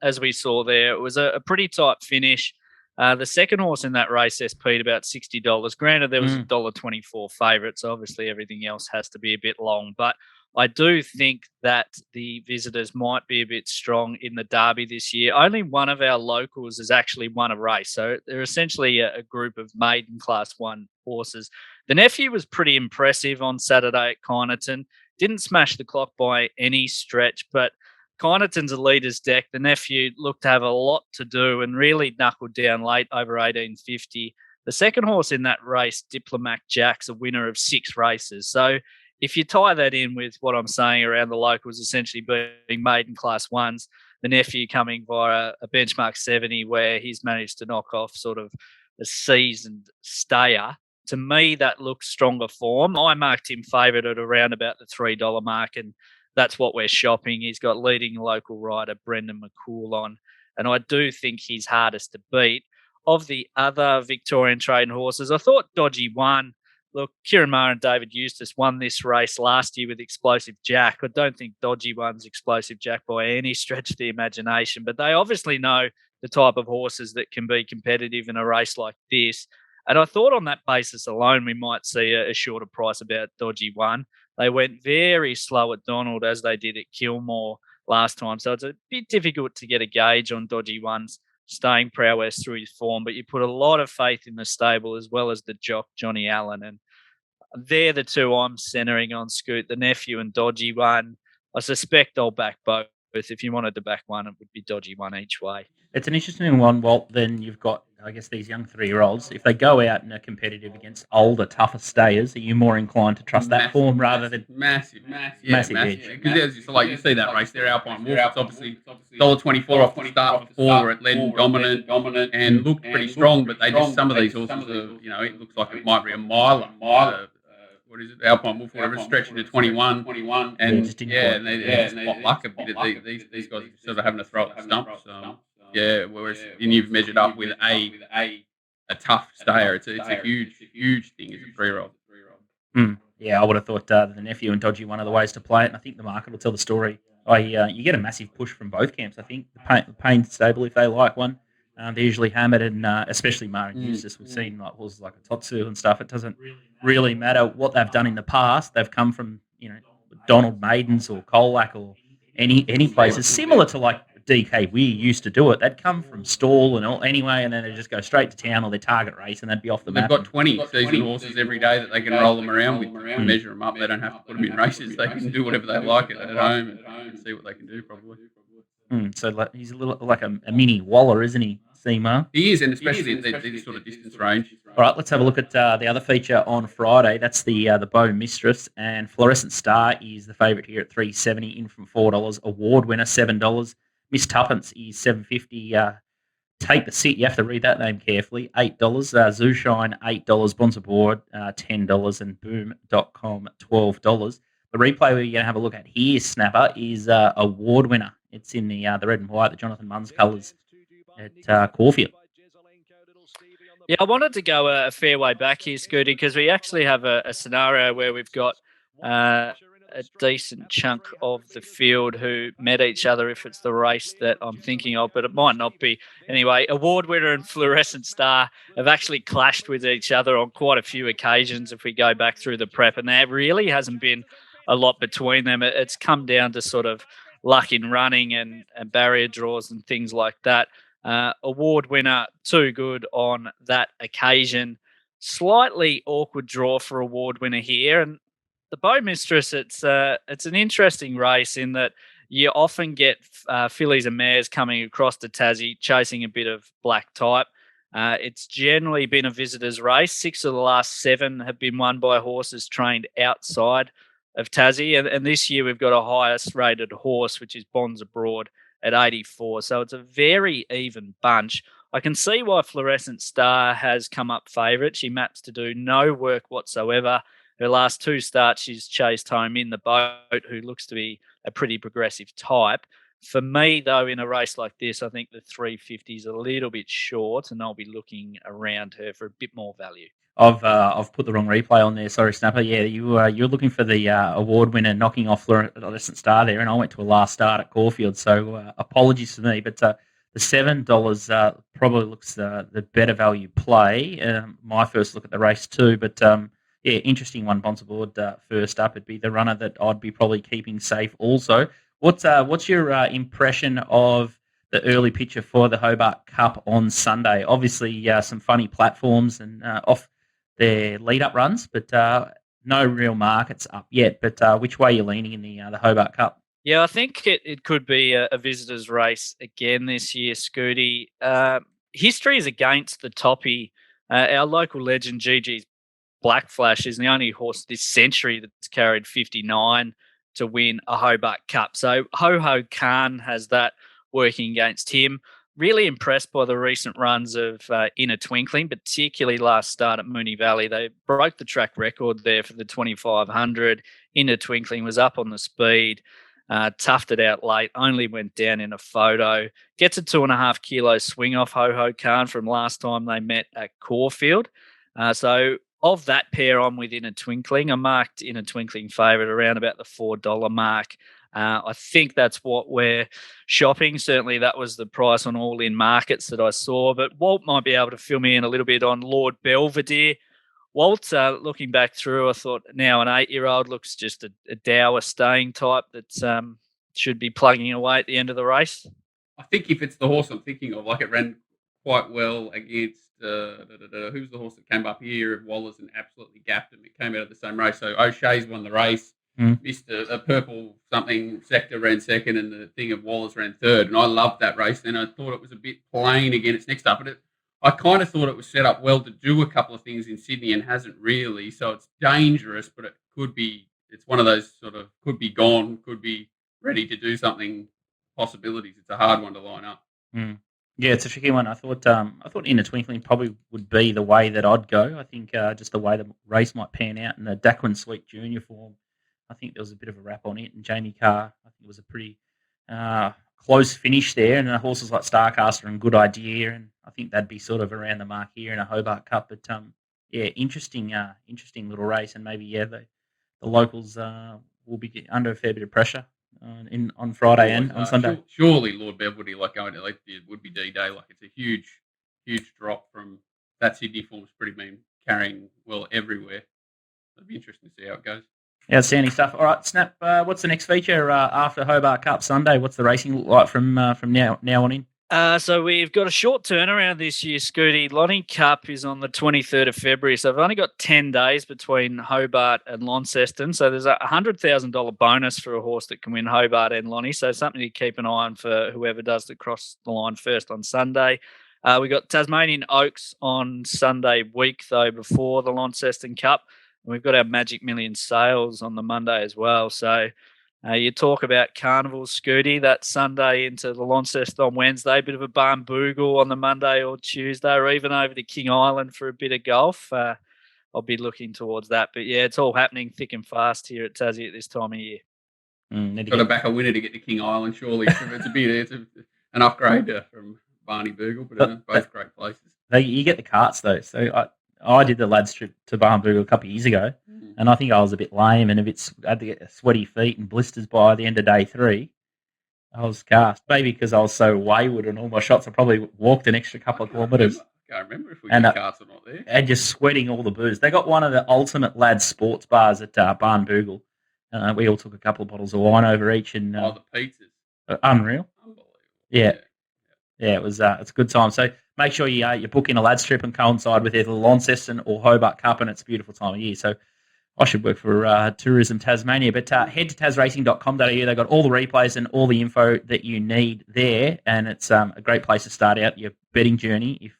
As we saw there, it was a pretty tight finish. The second horse in that race, SP'd about $60. Granted, there was a $1.24 favourite, so obviously everything else has to be a bit long. But I do think that the visitors might be a bit strong in the Derby this year. Only one of our locals has actually won a race. So they're essentially a group of maiden Class 1 horses. The nephew was pretty impressive on Saturday at Kyneton. Didn't smash the clock by any stretch, but Kyneton's a leader's deck. The nephew looked to have a lot to do and really knuckled down late over 18.50. The second horse in that race, Diplomat Jack's a winner of 6 races. So if you tie that in with what I'm saying around the locals essentially being maiden Class 1s, the nephew coming via a benchmark 70 where he's managed to knock off sort of a seasoned stayer, to me that looks stronger form. I marked him favourite at around about the $3 mark, and that's what we're shopping. He's got leading local rider Brendan McCool on, and I do think he's hardest to beat. Of the other Victorian trading horses, I thought Dodgy won. Look, Kieran Maher and David Eustace won this race last year with Explosive Jack. I don't think Dodgy one's Explosive Jack by any stretch of the imagination, but they obviously know the type of horses that can be competitive in a race like this. And I thought on that basis alone, we might see a shorter price about Dodgy one. They went very slow at Donald as they did at Kilmore last time. So it's a bit difficult to get a gauge on Dodgy one's staying prowess through his form, but you put a lot of faith in the stable as well as the jock, Johnny Allen. And they're the two I'm centering on, Scoot, the nephew and Dodgy one. I suspect I'll back both. If you wanted to back one, it would be Dodgy one each way. It's an interesting one, Walt. Then you've got I guess these young 3-year-olds, if they go out and are competitive against older, tougher stayers, are you more inclined to trust that form rather than massive edge? Because you see that race there, Alpine Wolf. It's obviously $1.24 off the start before it led dominant and looked pretty strong, but they just some of these horses are, it looks like it might be a miler. What is it, Alpine Wolf, whatever, stretching to 21, and just didn't quite. just pot luck a bit. These guys are sort of having to throw at the stump. So whereas you've measured up with a tough stayer. It's a huge thing as a 3-year-old. Yeah, I would have thought the nephew and Dodgy one of the ways to play it, and I think the market will tell the story. You get a massive push from both camps. I think the Payne stable, if they like one, they're usually hammered, and especially Mara and Eustace. We've seen like horses like a Totsu and stuff. It doesn't really matter what they've done in the past. They've come from Donald Maidens or Colac or any places similar to like DK Weir used to do it. They'd come from stall and all anyway, and then they'd just go straight to town or their target race, and they'd be off the map. They've got 20 season horses every day that they can roll them around with, measure them up. They don't have to put them in races. They can do whatever they like at home and see what they can do, probably. So he's a little like a mini Waller, isn't he, Seema? He is, and especially in this sort of distance range. All right, let's have a look at the other feature on Friday. That's the Bow Mistress, and Fluorescent Star is the favourite here at $3.70, in from $4. Award winner $7. Miss Tuppence is $7.50. Take the Sit, you have to read that name carefully, $8. Zooshine, $8. Bonsaboard, $10. And Boom.com, $12. The replay we're going to have a look at here, Snapper, is award winner. It's in the red and white, the Jonathan Munns colours at Caulfield. Yeah, I wanted to go a fair way back here, Scooty, because we actually have a scenario where we've got a decent chunk of the field who met each other, if it's the race that I'm thinking of, but it might not be. Anyway, Award Winner and Fluorescent Star have actually clashed with each other on quite a few occasions if we go back through the prep, and there really hasn't been a lot between them. It's come down to sort of luck in running and barrier draws and things like that. Award Winner, too good on that occasion. Slightly awkward draw for Award Winner here. And the Bow Mistress, it's an interesting race in that you often get fillies and mares coming across to Tassie chasing a bit of black type. It's generally been a visitor's race. 6 of the last 7 have been won by horses trained outside of Tassie. And this year we've got a highest rated horse, which is Bonds Abroad at 84. So it's a very even bunch. I can see why Fluorescent Star has come up favourite. She maps to do no work whatsoever. Her last 2 starts, she's chased home in the boat, who looks to be a pretty progressive type. For me, though, in a race like this, I think the 350 is a little bit short, and I'll be looking around her for a bit more value. I've put the wrong replay on there. Sorry, Snapper. Yeah, you're looking for the award winner knocking off Fluorescent Star there, and I went to a last start at Caulfield, so apologies to me. But the $7 probably looks the better value play. My first look at the race too, but yeah, interesting one. Bonsaboard first up. It'd be the runner that I'd be probably keeping safe. Also, what's your impression of the early picture for the Hobart Cup on Sunday? Obviously, some funny platforms and off their lead-up runs, but no real markets up yet. But which way are you leaning in the Hobart Cup? Yeah, I think it could be a visitor's race again this year, Scooty. History is against the toppy. Our local legend, Gigi's Black Flash, is the only horse this century that's carried 59 to win a Hobart Cup. So Ho-Ho Khan has that working against him. Really impressed by the recent runs of In a Twinkling, particularly last start at Moonee Valley. They broke the track record there for the 2500. In a Twinkling was up on the speed, toughed it out late, only went down in a photo. Gets a 2.5 kilo swing off Ho-Ho Khan from last time they met at Caulfield. So of that pair, I'm with In a Twinkling. I marked In a Twinkling favourite around about the $4 mark. I think that's what we're shopping. Certainly that was the price on all in markets that I saw, but Walt might be able to fill me in a little bit on Lord Belvedere. Walt, looking back through, I thought now an 8-year-old looks just a dour staying type that should be plugging away at the end of the race. I think if it's the horse I'm thinking of, like it ran quite well against who's the horse that came up here of Wallace and absolutely gapped him. It came out of the same race. So O'Shea's won the race. Missed a purple something sector, ran second, and the thing of Wallace ran third. And I loved that race. Then I thought it was a bit plain again. It's next up. But I kind of thought it was set up well to do a couple of things in Sydney and hasn't really. So it's dangerous, but it could be. It's one of those sort of could be gone, could be ready to do something. Possibilities. It's a hard one to line up. Mm. Yeah, it's a tricky one. I thought In a Twinkling probably would be the way that I'd go. I think just the way the race might pan out in the Daquin Sweet Junior form, I think there was a bit of a wrap on it. And Jamie Carr, I think it was a pretty close finish there. And the horses like Starcaster and Good Idea, and I think that'd be sort of around the mark here in a Hobart Cup. But yeah, interesting little race, and maybe the locals will be under a fair bit of pressure on Friday and on Sunday. Surely Lord Bev would like going to it would be D-Day. Like it's a huge drop from that Sydney form's pretty been carrying well everywhere. It'll be interesting to see how it goes. Outstanding stuff. All right, Snap. What's the next feature after Hobart Cup Sunday? What's the racing look like from now on in? So we've got a short turnaround this year, Scooty. Lonnie Cup is on the 23rd of February, so I've only got 10 days between Hobart and Launceston. So there's a $100,000 bonus for a horse that can win Hobart and Lonnie, so something to keep an eye on for whoever does the cross the line first on Sunday. We got Tasmanian Oaks on Sunday week, though, before the Launceston Cup. And we've got our Magic Million sales on the Monday as well. So you talk about carnivals, Scooty, that Sunday into the Launceston on Wednesday, a bit of a barn boogle on the Monday or Tuesday, or even over to King Island for a bit of golf. I'll be looking towards that. But, yeah, it's all happening thick and fast here at Tassie at this time of year. Got to back a winner to get to King Island, surely. It's an upgrade from Barney Boogle, but both great places. You get the carts, though. So I did the lads trip to Barnbougle a couple of years ago, and I think I was a bit lame and had to get sweaty feet and blisters by the end of day 3. I was cast. Maybe because I was so wayward and all my shots, I probably walked an extra couple of kilometres. I can't remember if we did carts or not there. And just sweating all the booze. They got one of the ultimate lads sports bars at Barnbougle. We all took a couple of bottles of wine over each. And the pizzas. Unreal. Unbelievable. Yeah, it was. It's a good time. So make sure you book in a lads trip and coincide with either the Launceston or Hobart Cup, and it's a beautiful time of year. So I should work for Tourism Tasmania. But head to tasracing.com.au. They've got all the replays and all the info that you need there, and it's a great place to start out your betting journey if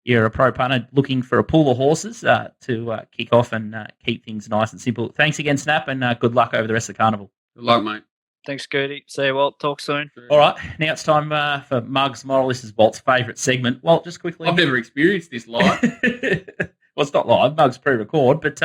you're a pro punter looking for a pool of horses to kick off and keep things nice and simple. Thanks again, Snap, and good luck over the rest of the carnival. Good luck, mate. Thanks, Scooty. See you, Walt. Talk soon. All right, now it's time for Mug's Moral. This is Walt's favourite segment. Walt, just quickly. I've never experienced this live. Well, it's not live. Mug's pre-record. But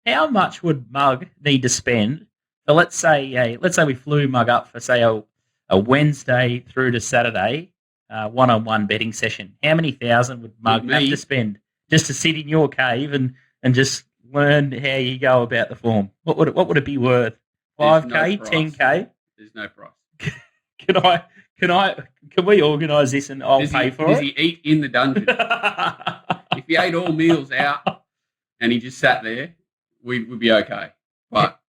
how much would Mug need to spend? So let's say we flew Mug up for, say, a Wednesday through to Saturday one-on-one betting session. How many thousand would Mug have to spend just to sit in your cave and just learn how you go about the form? What would it be worth? 5K, 10K? There's no price. Can we organise this and I'll pay for it? Does he eat in the dungeon? If he ate all meals out and he just sat there, we'd be okay. But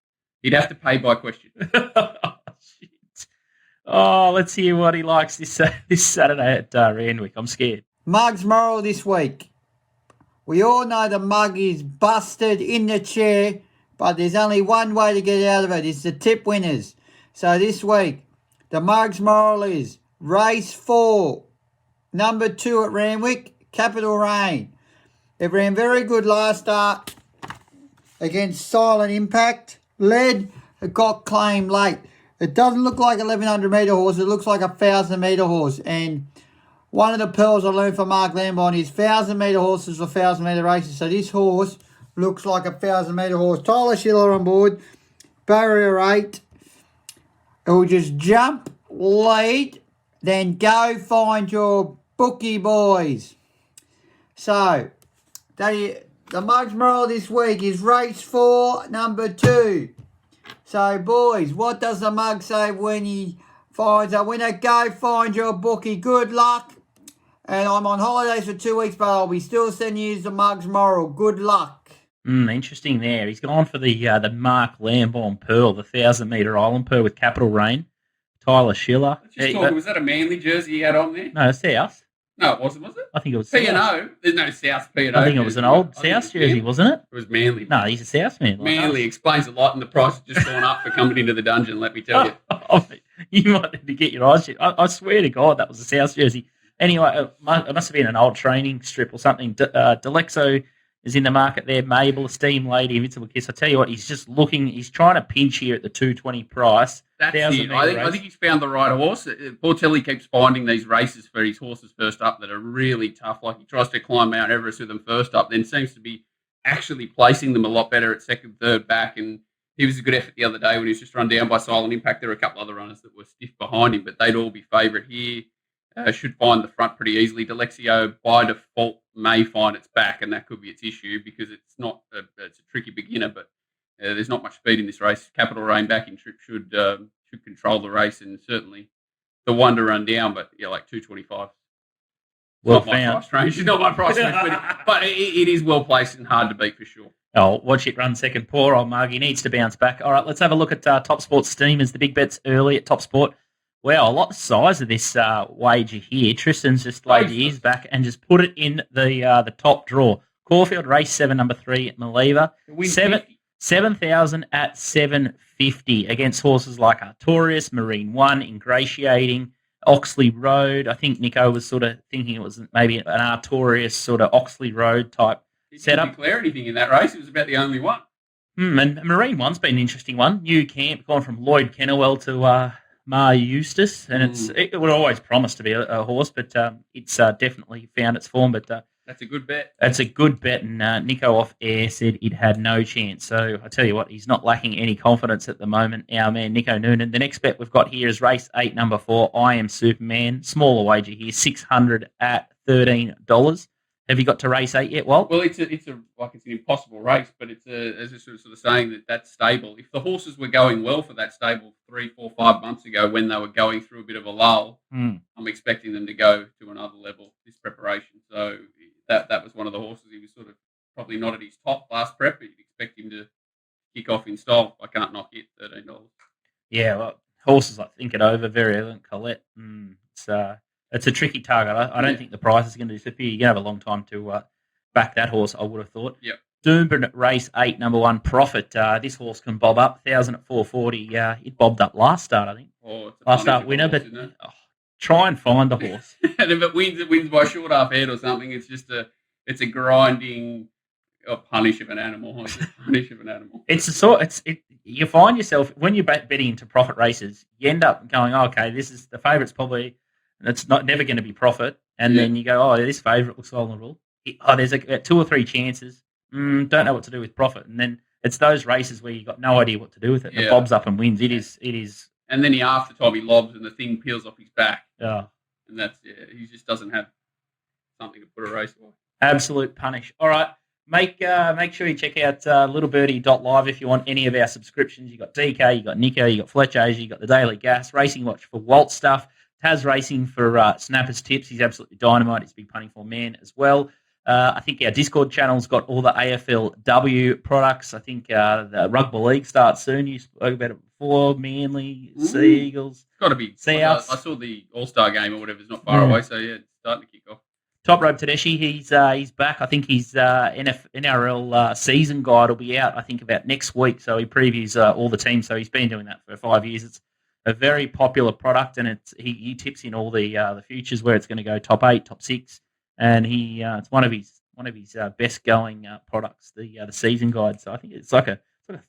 he'd have to pay by question. Shit. Oh, let's hear what he likes this Saturday at Randwick. I'm scared. Mug's moral this week. We all know the Mug is busted in the chair, but there's only one way to get out of it. It's the tip winners. So this week, the Mug's moral is race 4, number 2 at Randwick, Capital Rain. It ran very good last start against Silent Impact. Led, it got claimed late. It doesn't look like a 1,100 metre horse. It looks like a 1,000 metre horse. And one of the pearls I learned from Mark Lambon is 1,000 metre horses are 1,000 metre races. So this horse looks like a 1,000 metre horse. Tyler Schiller on board. Barrier 8. It will just jump, lead, then go find your bookie, boys. So, the Mug's moral this week is race 4, number 2. So, boys, what does the Mug say when he finds a winner? Go find your bookie. Good luck. And I'm on holidays for 2 weeks, but I'll be still sending you the Mug's moral. Good luck. Interesting there. He's gone for the Mark Lambon Pearl, the 1,000 metre Island Pearl with Capital Rain. Tyler Schiller. Was that a Manly jersey he had on there? No, South. No, it wasn't, was it? I think it was P&O. There's no South P&O. I think it was an old South jersey, wasn't it? It was Manly. No, he's a South man. Manly explains a lot, and the price has just gone up for coming into the dungeon, let me tell you. You might need to get your eyes checked. I swear to God that was a South jersey. Anyway, it must have been an old training strip or something. Delexo is in the market there. Mabel, Esteem Lady, Invincible Kiss. I tell you what, he's just looking. He's trying to pinch here at the 220 price. That's it. I think he's found the right horse. Portelli keeps finding these races for his horses first up that are really tough. Like he tries to climb Mount Everest with them first up, then seems to be actually placing them a lot better at second, third back. And he was a good effort the other day when he was just run down by Silent Impact. There were a couple other runners that were stiff behind him, but they'd all be favourite here. Should find the front pretty easily. Delexio, by default, may find its back, and that could be its issue because it's a tricky beginner, but there's not much speed in this race. Capital Rain backing should control the race, and certainly the one to run down, but yeah, like 225. Well not found. My price range. It's not my price range, but it is well placed and hard to beat for sure. Oh, watch it run second. Poor old Mug. He needs to bounce back. All right, let's have a look at TopSport Steamers, the big bets early at TopSport. Wow, a lot of size of this wager here. Tristan's just laid his back and just put it in the top draw. Caulfield, race 7, number 3 at Maliva. 7,000 at 750 against horses like Artorias, Marine One, Ingratiating, Oxley Road. I think Nico was sort of thinking it was maybe an Artorias sort of Oxley Road type setup. Didn't declare anything in that race. It was about the only one. And Marine One's been an interesting one. New camp, gone from Lloyd Kennewell to Mar Eustace, and it would always promise to be a horse, but it's definitely found its form. But that's a good bet. That's a good bet, and Nico off air said it had no chance. So I tell you what, he's not lacking any confidence at the moment. Our man Nico Noonan. The next bet we've got here is race 8, number 4. I Am Superman. Smaller wager here, $600 at $13. Have you got to race 8 yet, Walt? Well, it's an impossible race, but it's as a sort of saying that's stable. If the horses were going well for that stable 3, 4, 5 months ago when they were going through a bit of a lull, I'm expecting them to go to another level this preparation. So that was one of the horses. He was sort of probably not at his top last prep, but you'd expect him to kick off in style. I can't knock it, $13. Yeah, well, horses like Think It Over, Very Elegant Colette. It's a tricky target. I don't think the price is going to disappear. You're going to have a long time to back that horse, I would have thought. Yep. Doomben, race 8, number 1, Profit. This horse can bob up. 1,000 at 440. It bobbed up last start, I think. Last start winner, but try and find the horse. And if it wins by short half head or something. It's just a grinding punish of an animal. You find yourself, when you're betting into profit races, you end up going, okay, this is the favourite's probably... It's never going to be Profit. And then you go, this favourite looks vulnerable. There's 2 or 3 chances. Don't know what to do with Profit. And then it's those races where you've got no idea what to do with it. And it bobs up and wins. It is. And then after time he lobs and the thing peels off his back. Yeah. And he just doesn't have something to put a race on. Absolute punish. All right. Make sure you check out littlebirdie.live if you want any of our subscriptions. You got DK, you got Nico, you got Fletch Asia, you got the Daily Gas, Racing Watch for Walt stuff. Taz Racing for Snappers Tips. He's absolutely dynamite. He's a big punting form man as well. I think our Discord channel's got all the AFLW products. I think the Rugby League starts soon. You spoke about it before. Manly, Sea Eagles. It's got to be. I saw the All-Star game or whatever. It's not far away, so it's starting to kick off. Top Rope Tedeschi, he's back. I think his NRL season guide will be out, I think, about next week. So he previews all the teams. So he's been doing that for 5 years. It's a very popular product, and he tips in all the futures where it's going to go top 8, top 6, and it's one of his best going products, the season guide. So I think it's like a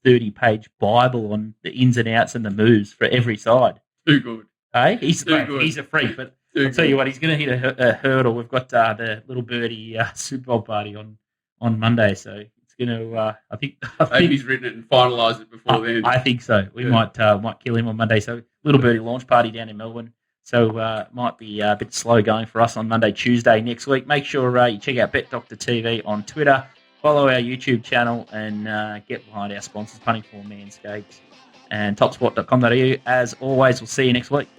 30-page Bible on the ins and outs and the moves for every side. Too good. Hey, he's a freak, but I'll tell you what, he's going to hit a hurdle. We've got the Little Birdie Super Bowl party on Monday, so. I think he's written it and finalised it before then. I think so. We might kill him on Monday. So Little Birdie launch party down in Melbourne. So might be a bit slow going for us on Monday, Tuesday next week. Make sure you check out Bet Doctor TV on Twitter. Follow our YouTube channel and get behind our sponsors, Punting for Manscaped and TopSport.com.au. As always, we'll see you next week.